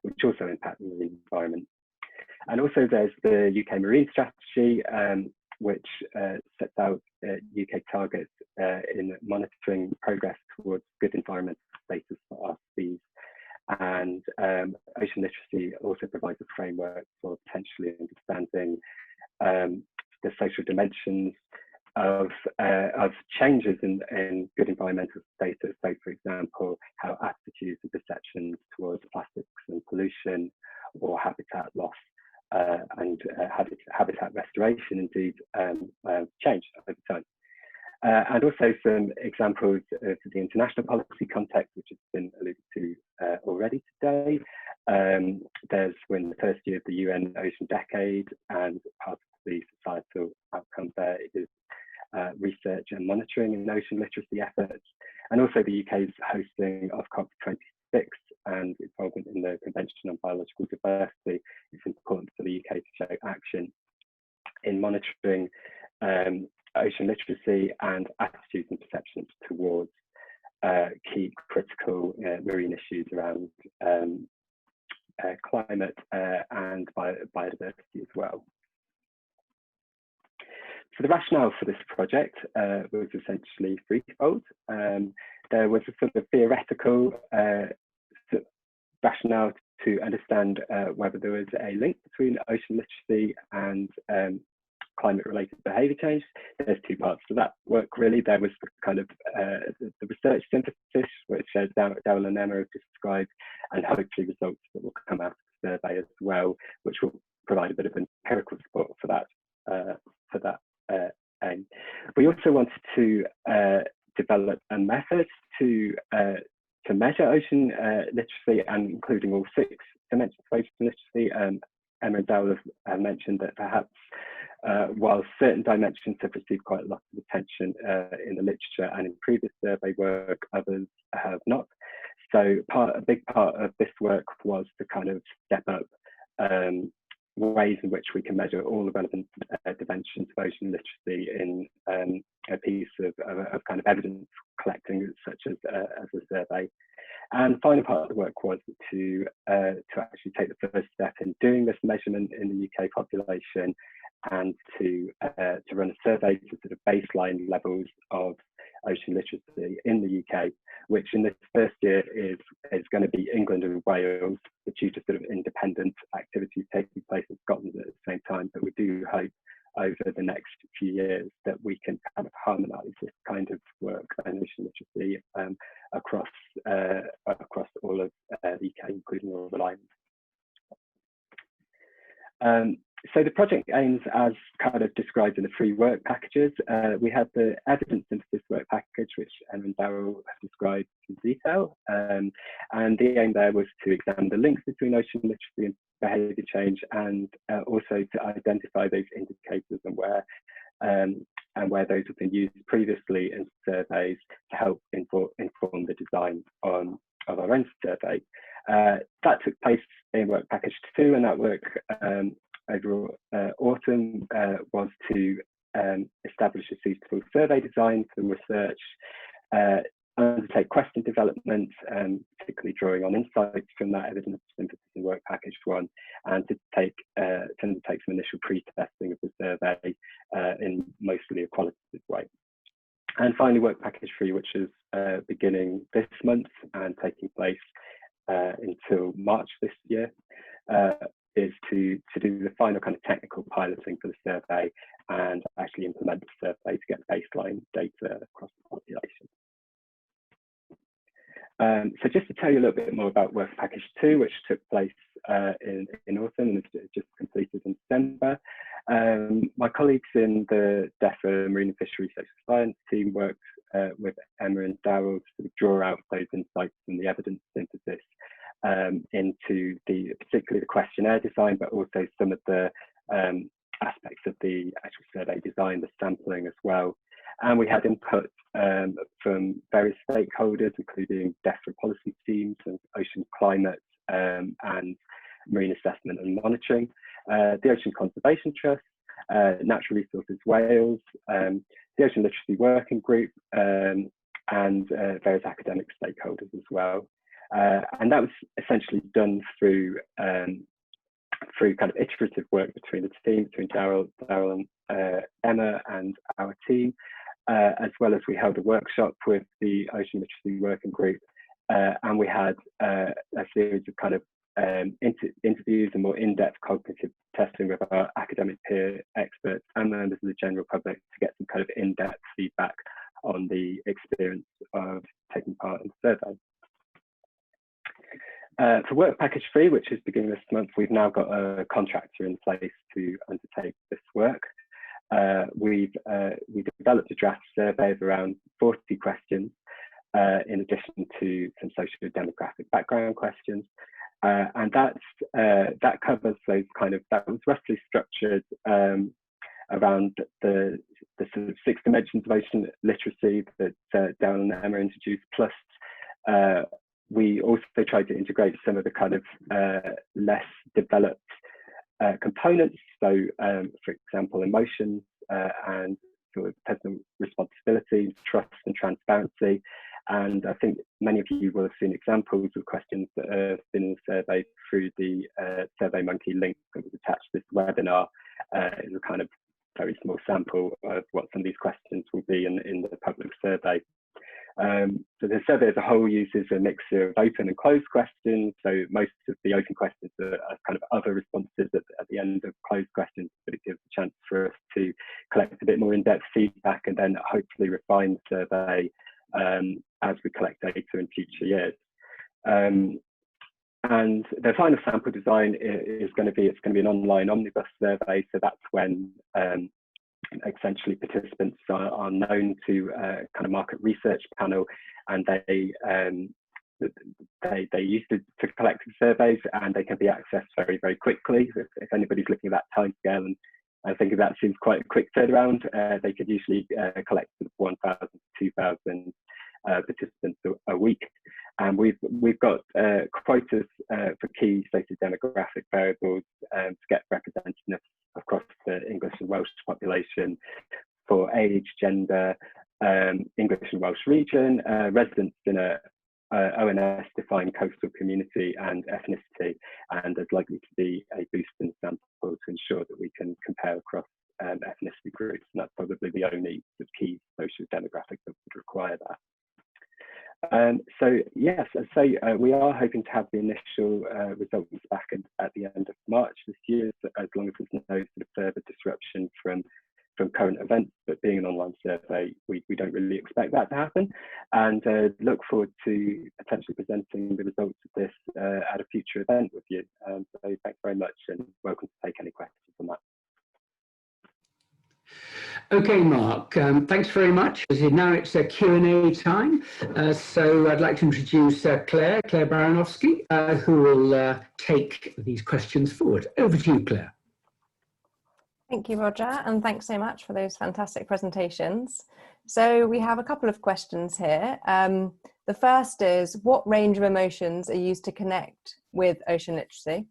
which also impact the marine environment. And also there's the UK Marine Strategy, which sets out UK targets in monitoring progress towards good environmental status for RCs. And ocean literacy also provides a framework for potentially understanding the social dimensions of changes in good environmental status. So, for example, how attitudes and perceptions towards plastics and pollution, or habitat loss and habitat restoration, indeed, change over time. And also some examples of the international policy context, which has been alluded to already today. We're in the first year of the UN Ocean Decade, and part of the societal outcome there is research and monitoring in ocean literacy efforts. And also the UK's hosting of COP26 and involvement in the Convention on Biological Diversity. It's important for the UK to show action in monitoring ocean literacy and attitudes and perceptions towards key critical marine issues around climate and biodiversity as well. So the rationale for this project was essentially threefold. There was a sort of theoretical rationale to understand whether there was a link between ocean literacy and climate-related behaviour change. There's two parts to that work, really. There was the kind of the research synthesis, which Daryl and Emma have described, and hopefully results that will come out of the survey as well, which will provide a bit of empirical support for that aim. We also wanted to develop a method to measure ocean literacy, and including all 6 dimensions of ocean literacy. Emma and Daryl have mentioned that perhaps while certain dimensions have received quite a lot of attention in the literature and in previous survey work, others have not. So a big part of this work was to kind of step up ways in which we can measure all the relevant dimensions of ocean literacy in a piece of kind of evidence collecting, such as a survey. And the final part of the work was to actually take the first step in doing this measurement in the UK population, and to run a survey to sort of baseline levels of ocean literacy in the UK, which in this first year is going to be England and Wales, due to sort of independent activities taking place in Scotland at the same time. But we do hope over the next few years that we can kind of harmonise this kind of work and ocean literacy across all of the UK, including all the islands. So the project aims, as kind of described in the 3 work packages. We had the evidence synthesis work package, which Emma and Daryl have described in detail. And the aim there was to examine the links between ocean literacy and behaviour change, and also to identify those indicators and where those have been used previously in surveys to help inform the design of our own survey. That took place in work package 2, and that work over autumn was to establish a suitable survey design for research, undertake question development, particularly drawing on insights from that evidence synthesis in work package 1, and to undertake some initial pre-testing of the survey in mostly a qualitative way. And finally, work package 3, which is beginning this month and taking place until March this year, is to do the final kind of technical piloting for the survey and actually implement the survey to get baseline data across the population. So just to tell you a little bit more about work package 2, which took place in autumn and is just completed in December. My colleagues in the DEFRA Marine and Fisheries Social Science team worked with Emma and Daryl to sort of draw out those insights from the evidence synthesis into particularly the questionnaire design, but also some of the aspects of the actual survey design, the sampling as well. And we had input from various stakeholders, including DEFRA policy teams and ocean climate and marine assessment and monitoring, the Ocean Conservation Trust, Natural Resources Wales, the Ocean Literacy Working Group, and various academic stakeholders as well. And that was essentially done through kind of iterative work between the team, between Daryl and Emma and our team, as well as we held a workshop with the Ocean Literacy Working Group, and we had a series of kind of interviews and more in-depth cognitive testing with our academic peer experts and members of the general public to get some kind of in-depth feedback on the experience of taking part in the survey. For Work Package 3, which is beginning this month, we've now got a contractor in place to undertake this work. We developed a draft survey of around 40 questions, in addition to some social demographic background questions. And that covers those kind of, that was roughly structured around the sort of 6 dimensions of ocean literacy that Daryl and Emma introduced, plus we also tried to integrate some of the kind of less developed components. So, for example, emotions and sort of personal responsibility, trust and transparency. And I think many of you will have seen examples of questions that have been in the survey through the SurveyMonkey link that was attached to this webinar. It's a kind of very small sample of what some of these questions will be in the public survey. So the survey as a whole uses a mixture of open and closed questions. So most of the open questions are kind of other responses at the end of closed questions, but it gives a chance for us to collect a bit more in-depth feedback and then hopefully refine the survey as we collect data in future years. And the final sample design is going to be, it's going to be an online Omnibus survey. So that's when essentially participants are known to a kind of market research panel, and they used to collect surveys, and they can be accessed very, very quickly. If anybody's looking at that timescale, and I think that seems quite a quick turnaround, they could usually collect 1,000 to 2,000 participants a week. And we've got quotas for key socio-demographic variables to get representativeness across the English and Welsh population for age, gender, English and Welsh region, residents in a ONS-defined coastal community and ethnicity, and there's likely to be a boost in the sample to ensure that we can compare across ethnicity groups, and that's probably the only key social demographic that would require that. So yes, as I say, we are hoping to have the initial results back at the end of March this year, as long as there's no sort of further disruption from current events. But being an online survey, we don't really expect that to happen, and look forward to potentially presenting the results of this at a future event with you. So thanks very much, and welcome to take any questions on that. Okay, Mark, thanks very much. Now it's a Q&A time. So I'd like to introduce Claire Baranowski, who will take these questions forward. Over to you, Claire. Thank you, Roger, and thanks so much for those fantastic presentations. So we have a couple of questions here. The first is, what range of emotions are used to connect with ocean literacy?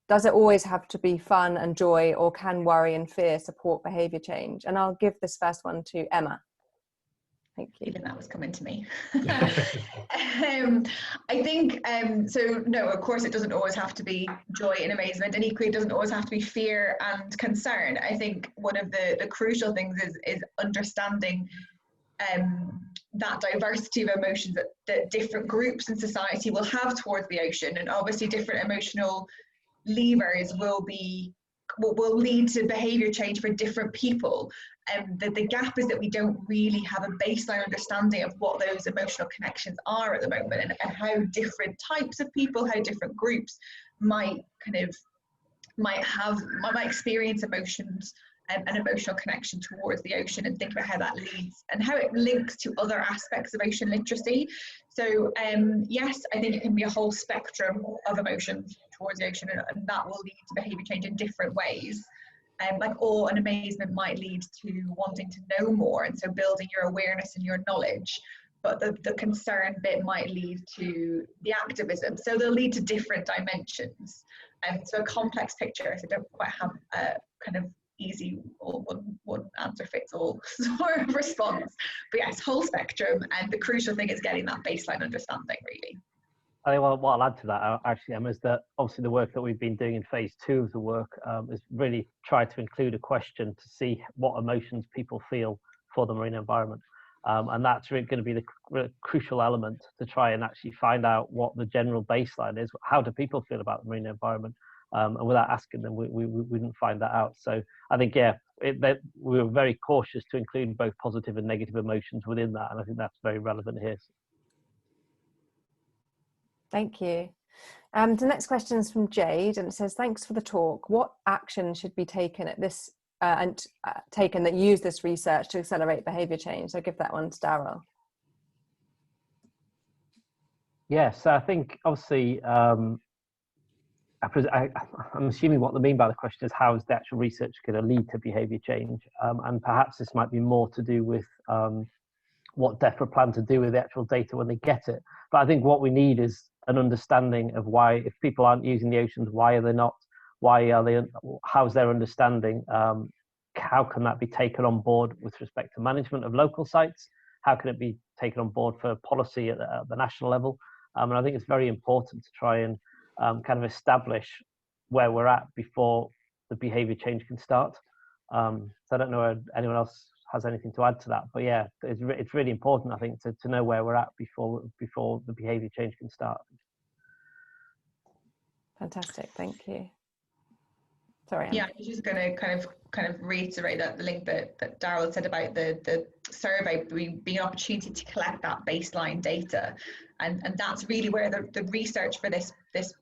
Does it always have to be fun and joy, or can worry and fear support behaviour change? And I'll give this first one to Emma. Thank you. Even that was coming to me. I think, so no, of course it doesn't always have to be joy and amazement, and equally it doesn't always have to be fear and concern. I think one of the crucial things is understanding that diversity of emotions that different groups in society will have towards the ocean, and obviously different emotional levers will lead to behaviour change for different people. The gap is that we don't really have a baseline understanding of what those emotional connections are at the moment, and how different types of people, how different groups might experience emotions and an emotional connection towards the ocean, and think about how that leads and how it links to other aspects of ocean literacy. So yes, I think it can be a whole spectrum of emotions towards the ocean, and that will lead to behaviour change in different ways. like awe and amazement might lead to wanting to know more, and so building your awareness and your knowledge. But the concern bit might lead to the activism. So they'll lead to different dimensions. So a complex picture, so don't quite have a kind of easy or one answer fits all sort of response. But yes, whole spectrum, and the crucial thing is getting that baseline understanding, really. I think what I'll add to that, actually, Emma, is that obviously the work that we've been doing in phase 2 of the work is really try to include a question to see what emotions people feel for the marine environment. And that's really going to be the crucial element to try and actually find out what the general baseline is. How do people feel about the marine environment? And without asking them, we wouldn't find that out. So I think, yeah, we were very cautious to include both positive and negative emotions within that. And I think that's very relevant here. Thank you. The next question is from Jade, and it says, thanks for the talk. What action should be taken at this taken that use this research to accelerate behaviour change? So I'll give that one to Daryl. Yes, I think obviously, I'm assuming what they mean by the question is how is the actual research going to lead to behaviour change? And perhaps this might be more to do with what DEFRA plan to do with the actual data when they get it. But I think what we need is an understanding of why, if people aren't using the oceans, why are they not? Why are they? How's their understanding? How can that be taken on board with respect to management of local sites? How can it be taken on board for policy at the national level? And I think it's very important to try and kind of establish where we're at before the behaviour change can start. So I don't know if anyone else has anything to add to that, but yeah, it's really important, I think, to know where we're at before the behaviour change can start. Fantastic, thank you. Sorry, Anne. Yeah, I was just going to kind of reiterate that the link that Daryl said about the survey being an opportunity to collect that baseline data, and that's really where the research for this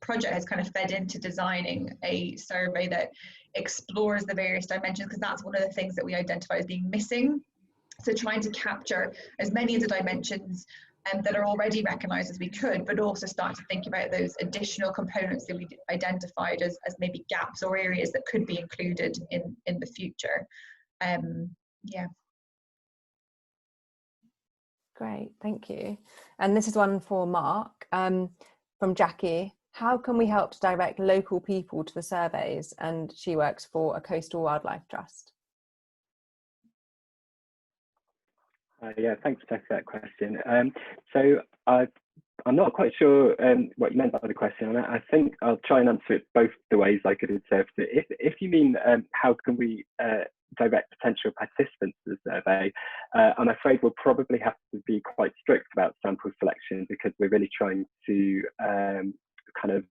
project has kind of fed into designing a survey that explores the various dimensions, because that's one of the things that we identify as being missing. So trying to capture as many of the dimensions that are already recognised as we could, but also start to think about those additional components that we identified as maybe gaps or areas that could be included in the future. Yeah. Great, thank you. And this is one for Mark, from Jackie. How can we help to direct local people to the surveys? And she works for a coastal wildlife trust. Yeah, thanks for that question. So I'm not quite sure what you meant by the question. I think I'll try and answer it both the ways I could interpret it. If you mean how can we direct potential participants to the survey, I'm afraid we'll probably have to be quite strict about sample selection, because we're really trying to kind of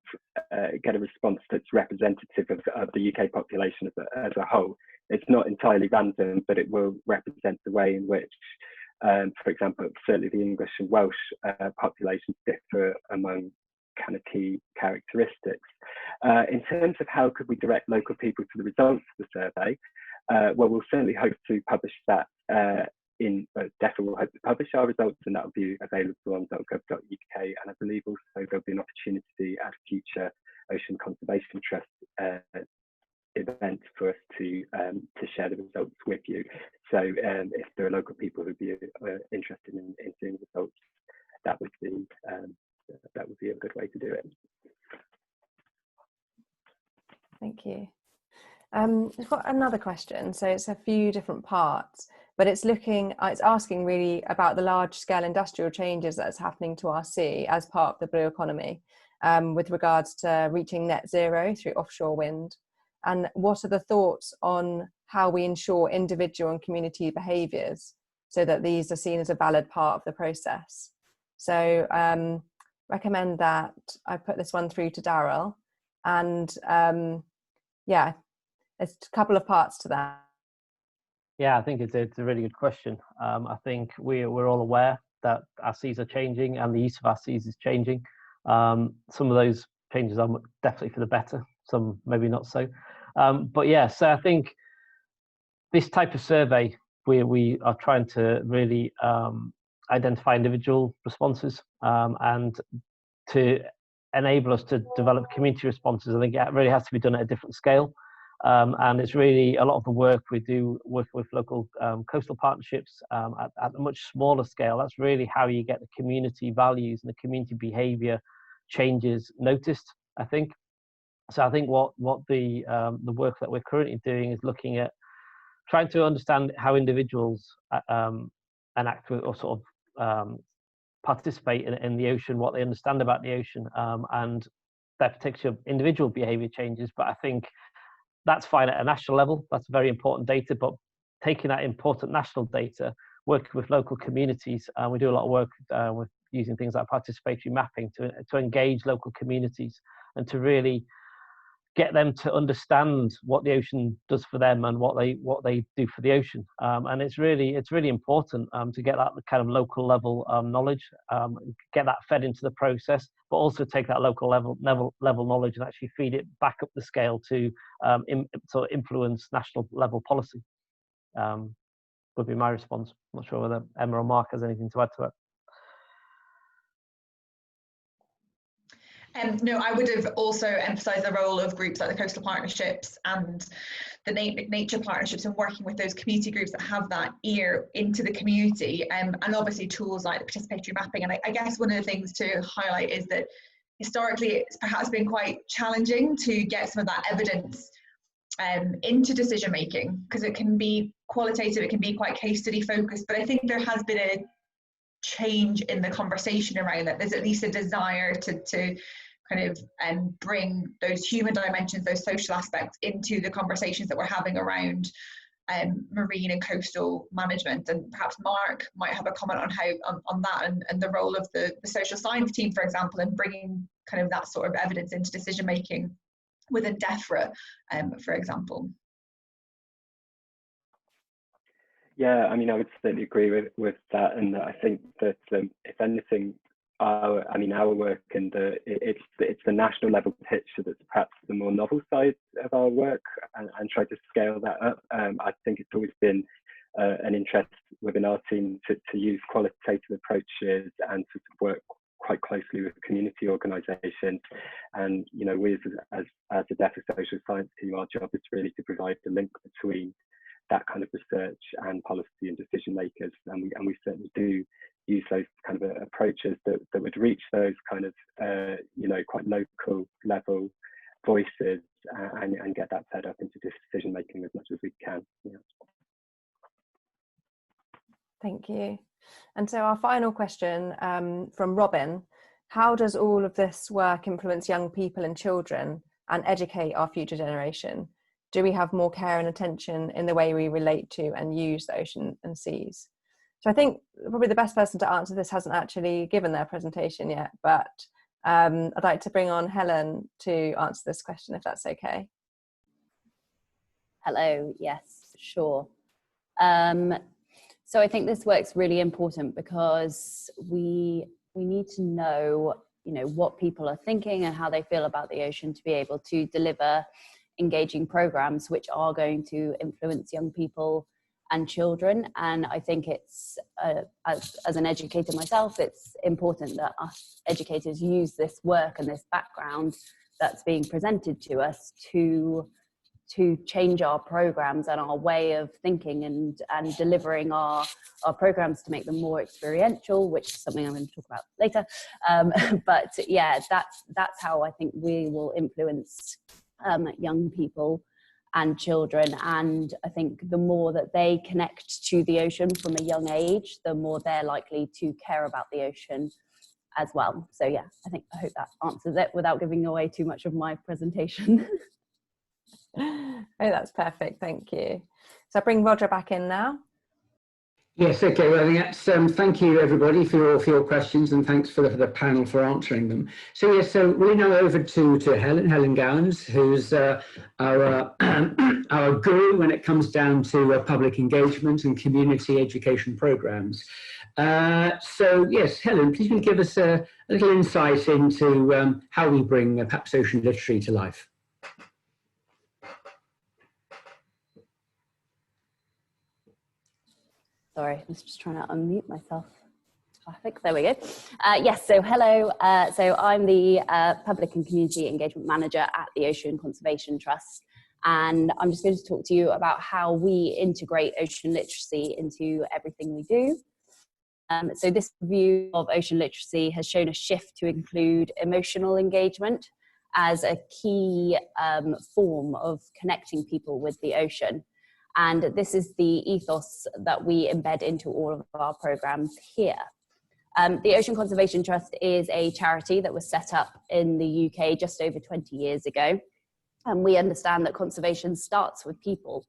get a response that's representative of the UK population as a whole. It's not entirely random, but it will represent the way in which, for example, certainly the English and Welsh populations differ among kind of key characteristics. In terms of how could we direct local people to the results of the survey, well, we'll certainly hope to publish that DEFRA will hope to publish our results, and that will be available on .gov.uk. And I believe also there'll be an opportunity at a future Ocean Conservation Trust event for us to share the results with you. So if there are local people who'd be interested in seeing results, that would be a good way to do it. Thank you. We've got another question, so it's a few different parts, but it's asking really about the large-scale industrial changes that's happening to our sea as part of the blue economy, with regards to reaching net zero through offshore wind. And what are the thoughts on how we ensure individual and community behaviours so that these are seen as a valid part of the process? So recommend that I put this one through to Daryl, and yeah, there's a couple of parts to that. Yeah, I think it's a really good question. I think we're all aware that our seas are changing and the use of our seas is changing. Some of those changes are definitely for the better, some maybe not so. But yeah, so I think this type of survey, we are trying to really identify individual responses and to enable us to develop community responses. I think it really has to be done at a different scale. And it's really a lot of the work we do with local coastal partnerships at a much smaller scale. That's really how you get the community values and the community behaviour changes noticed, I think. So I think what the work that we're currently doing is looking at trying to understand how individuals enact or sort of participate in the ocean, what they understand about the ocean, and their particular individual behaviour changes. But I think that's fine at a national level. That's very important data. But taking that important national data, working with local communities, we do a lot of work with using things like participatory mapping to engage local communities and to really get them to understand what the ocean does for them and what they do for the ocean. And it's really important to get that kind of local level knowledge, get that fed into the process, but also take that local level knowledge and actually feed it back up the scale to sort of influence national level policy. Would be my response. I'm not sure whether Emma or Mark has anything to add to it. No, I would have also emphasised the role of groups like the coastal partnerships and the nature partnerships and working with those community groups that have that ear into the community, and obviously tools like the participatory mapping. And I guess one of the things to highlight is that historically it's perhaps been quite challenging to get some of that evidence into decision making, because it can be qualitative, it can be quite case study focused, but I think there has been a change in the conversation around that. There's at least a desire to kind of bring those human dimensions, those social aspects into the conversations that we're having around marine and coastal management. And perhaps Mark might have a comment on how on that and the role of the social science team, for example, in bringing kind of that sort of evidence into decision making within DEFRA, for example. Yeah, I mean, I would certainly agree with that, and I think that if anything, our work and it's the national level picture that's perhaps the more novel side of our work, and try to scale that up. I think it's always been an interest within our team to use qualitative approaches and to work quite closely with community organisations. And we as a DEFRA social science team, our job is really to provide the link between that kind of research and policy and decision makers, and we certainly do use those kind of approaches that would reach those kind of quite local level voices and get that fed up into decision making as much as we can. Yeah. Thank you. And so our final question from Robin: how does all of this work influence young people and children and educate our future generation? Do we have more care and attention in the way we relate to and use the ocean and seas? So I think probably the best person to answer this hasn't actually given their presentation yet, but I'd like to bring on Helen to answer this question, if that's okay. Hello, yes, sure. So I think this work's really important because we need to know, what people are thinking and how they feel about the ocean to be able to deliver engaging programs which are going to influence young people and children. And I think it's, as an educator myself, it's important that us educators use this work and this background that's being presented to us to change our programs and our way of thinking and delivering our programs to make them more experiential, which is something I'm going to talk about later. But yeah, that's how I think we will influence young people and children. And I think the more that they connect to the ocean from a young age, the more they're likely to care about the ocean as well. So yeah, I hope that answers it without giving away too much of my presentation. Oh, that's perfect, thank you. So I'll bring Roger back in now. Yes, okay, well, I think that's, thank you everybody for your questions, and thanks for the panel for answering them. So yes, so we're now over to Helen Gowans, who's our our guru when it comes down to public engagement and community education programs. So yes, Helen, please will give us a little insight into how we bring perhaps ocean literacy to life. Sorry, I was just trying to unmute myself. Traffic, there we go. Yes, so hello. So I'm the Public and Community Engagement Manager at the Ocean Conservation Trust. And I'm just going to talk to you about how we integrate ocean literacy into everything we do. So this review of ocean literacy has shown a shift to include emotional engagement as a key form of connecting people with the ocean. And this is the ethos that we embed into all of our programs here. The Ocean Conservation Trust is a charity that was set up in the UK just over 20 years ago. And we understand that conservation starts with people.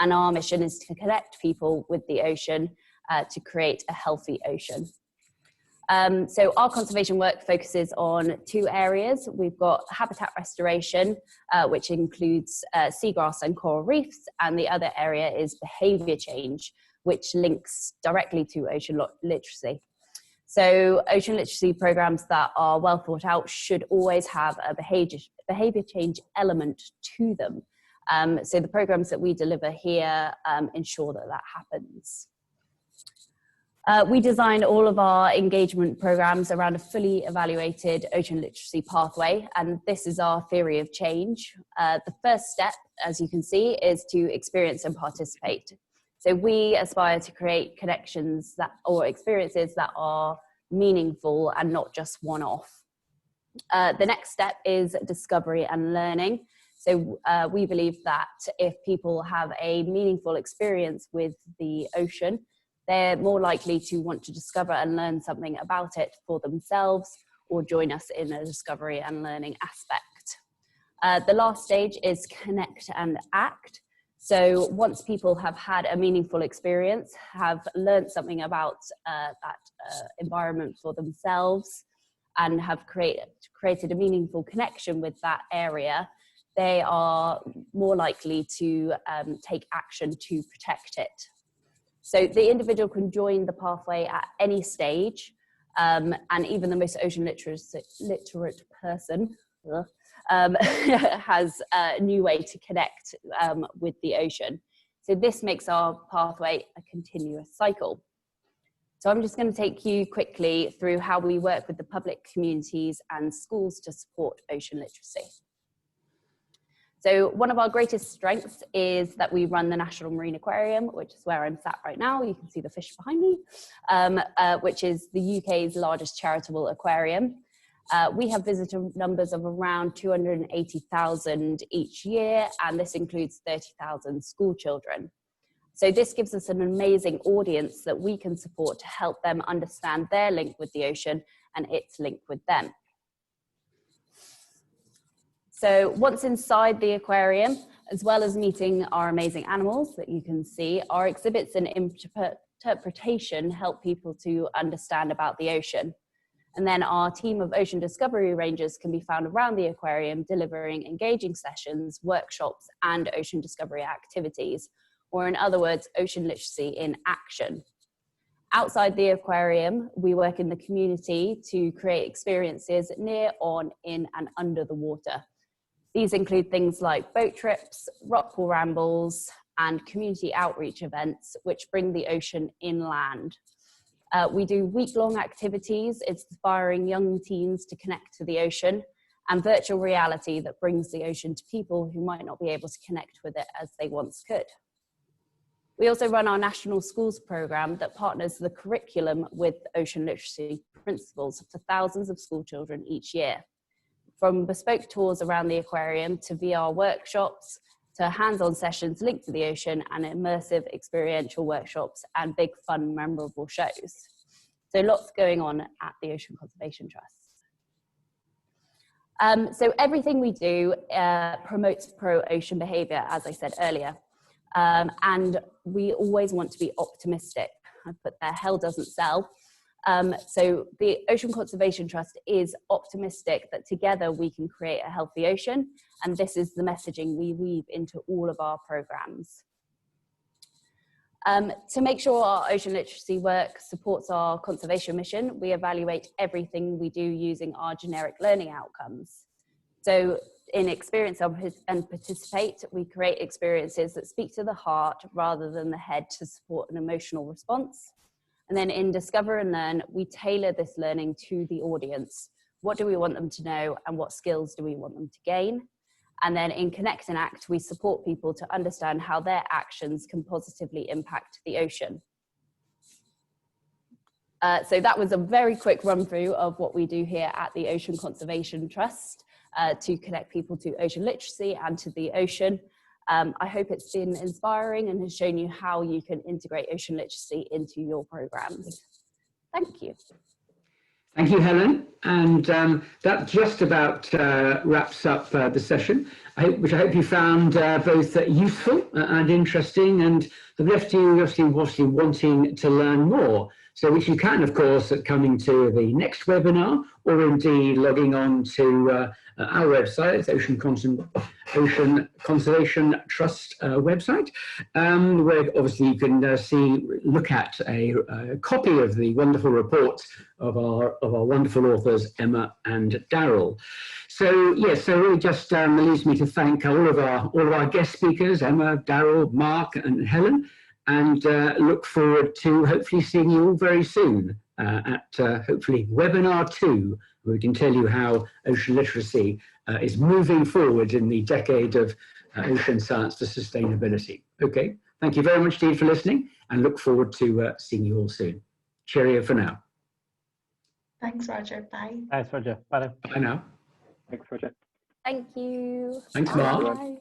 And our mission is to connect people with the ocean to create a healthy ocean. So our conservation work focuses on two areas. We've got habitat restoration, which includes seagrass and coral reefs, and the other area is behaviour change, which links directly to ocean literacy. So ocean literacy programs that are well thought out should always have a behaviour change element to them. So the programs that we deliver here ensure that that happens. We designed all of our engagement programs around a fully evaluated ocean literacy pathway, and this is our theory of change. The first step, as you can see, is to experience and participate. So we aspire to create connections or experiences that are meaningful and not just one-off. The next step is discovery and learning. So we believe that if people have a meaningful experience with the ocean, they're more likely to want to discover and learn something about it for themselves or join us in a discovery and learning aspect. The last stage is connect and act. So once people have had a meaningful experience, have learned something about that environment for themselves, and have created a meaningful connection with that area, they are more likely to take action to protect it. So the individual can join the pathway at any stage, and even the most ocean literate person has a new way to connect with the ocean. So this makes our pathway a continuous cycle. So I'm just going to take you quickly through how we work with the public communities and schools to support ocean literacy. So one of our greatest strengths is that we run the National Marine Aquarium, which is where I'm sat right now. You can see the fish behind me, which is the UK's largest charitable aquarium. We have visitor numbers of around 280,000 each year, and this includes 30,000 school children. So this gives us an amazing audience that we can support to help them understand their link with the ocean and its link with them. So once inside the aquarium, as well as meeting our amazing animals that you can see, our exhibits and interpretation help people to understand about the ocean. And then our team of ocean discovery rangers can be found around the aquarium, delivering engaging sessions, workshops, and ocean discovery activities, or in other words, ocean literacy in action. Outside the aquarium, we work in the community to create experiences near, on, in, and under the water. These include things like boat trips, rock pool rambles, and community outreach events, which bring the ocean inland. We do week-long activities inspiring young teens to connect to the ocean, and virtual reality that brings the ocean to people who might not be able to connect with it as they once could. We also run our national schools program that partners the curriculum with ocean literacy principles for thousands of school children each year. From bespoke tours around the aquarium to VR workshops to hands-on sessions linked to the ocean and immersive experiential workshops and big fun memorable shows. So lots going on at the Ocean Conservation Trust. So everything we do promotes pro-ocean behaviour, as I said earlier. And we always want to be optimistic. I put there, hell doesn't sell. So the Ocean Conservation Trust is optimistic that together we can create a healthy ocean, and this is the messaging we weave into all of our programs. To make sure our ocean literacy work supports our conservation mission, we evaluate everything we do using our generic learning outcomes. So in experience and participate, we create experiences that speak to the heart rather than the head to support an emotional response. And then in discover and learn, we tailor this learning to the audience. What do we want them to know and what skills do we want them to gain? And then in Connect and Act, we support people to understand how their actions can positively impact the ocean. So that was a very quick run through of what we do here at the Ocean Conservation Trust to connect people to ocean literacy and to the ocean. I hope it's been inspiring and has shown you how you can integrate ocean literacy into your programs. Thank you. Thank you, Helen. And that just about wraps up the session, which I hope you found both useful and interesting, and have left you obviously wanting to learn more. So which you can, of course, coming to the next webinar, or indeed logging on to our website, Ocean Conservation Trust website, where obviously you can look at a copy of the wonderful reports of our wonderful authors, Emma and Daryl. So yes, so really just leaves me to thank all of our guest speakers, Emma, Daryl, Mark, and Helen, and look forward to hopefully seeing you all very soon at hopefully webinar 2, where we can tell you how ocean literacy is moving forward in the decade of ocean science for sustainability. Okay, thank you very much indeed for listening, and look forward to seeing you all soon. Cheerio for now. Thanks, Roger. Bye. Thanks, Roger. Bye now. Bye now. Thanks, Roger. Thank you. Thanks, Mark. Bye.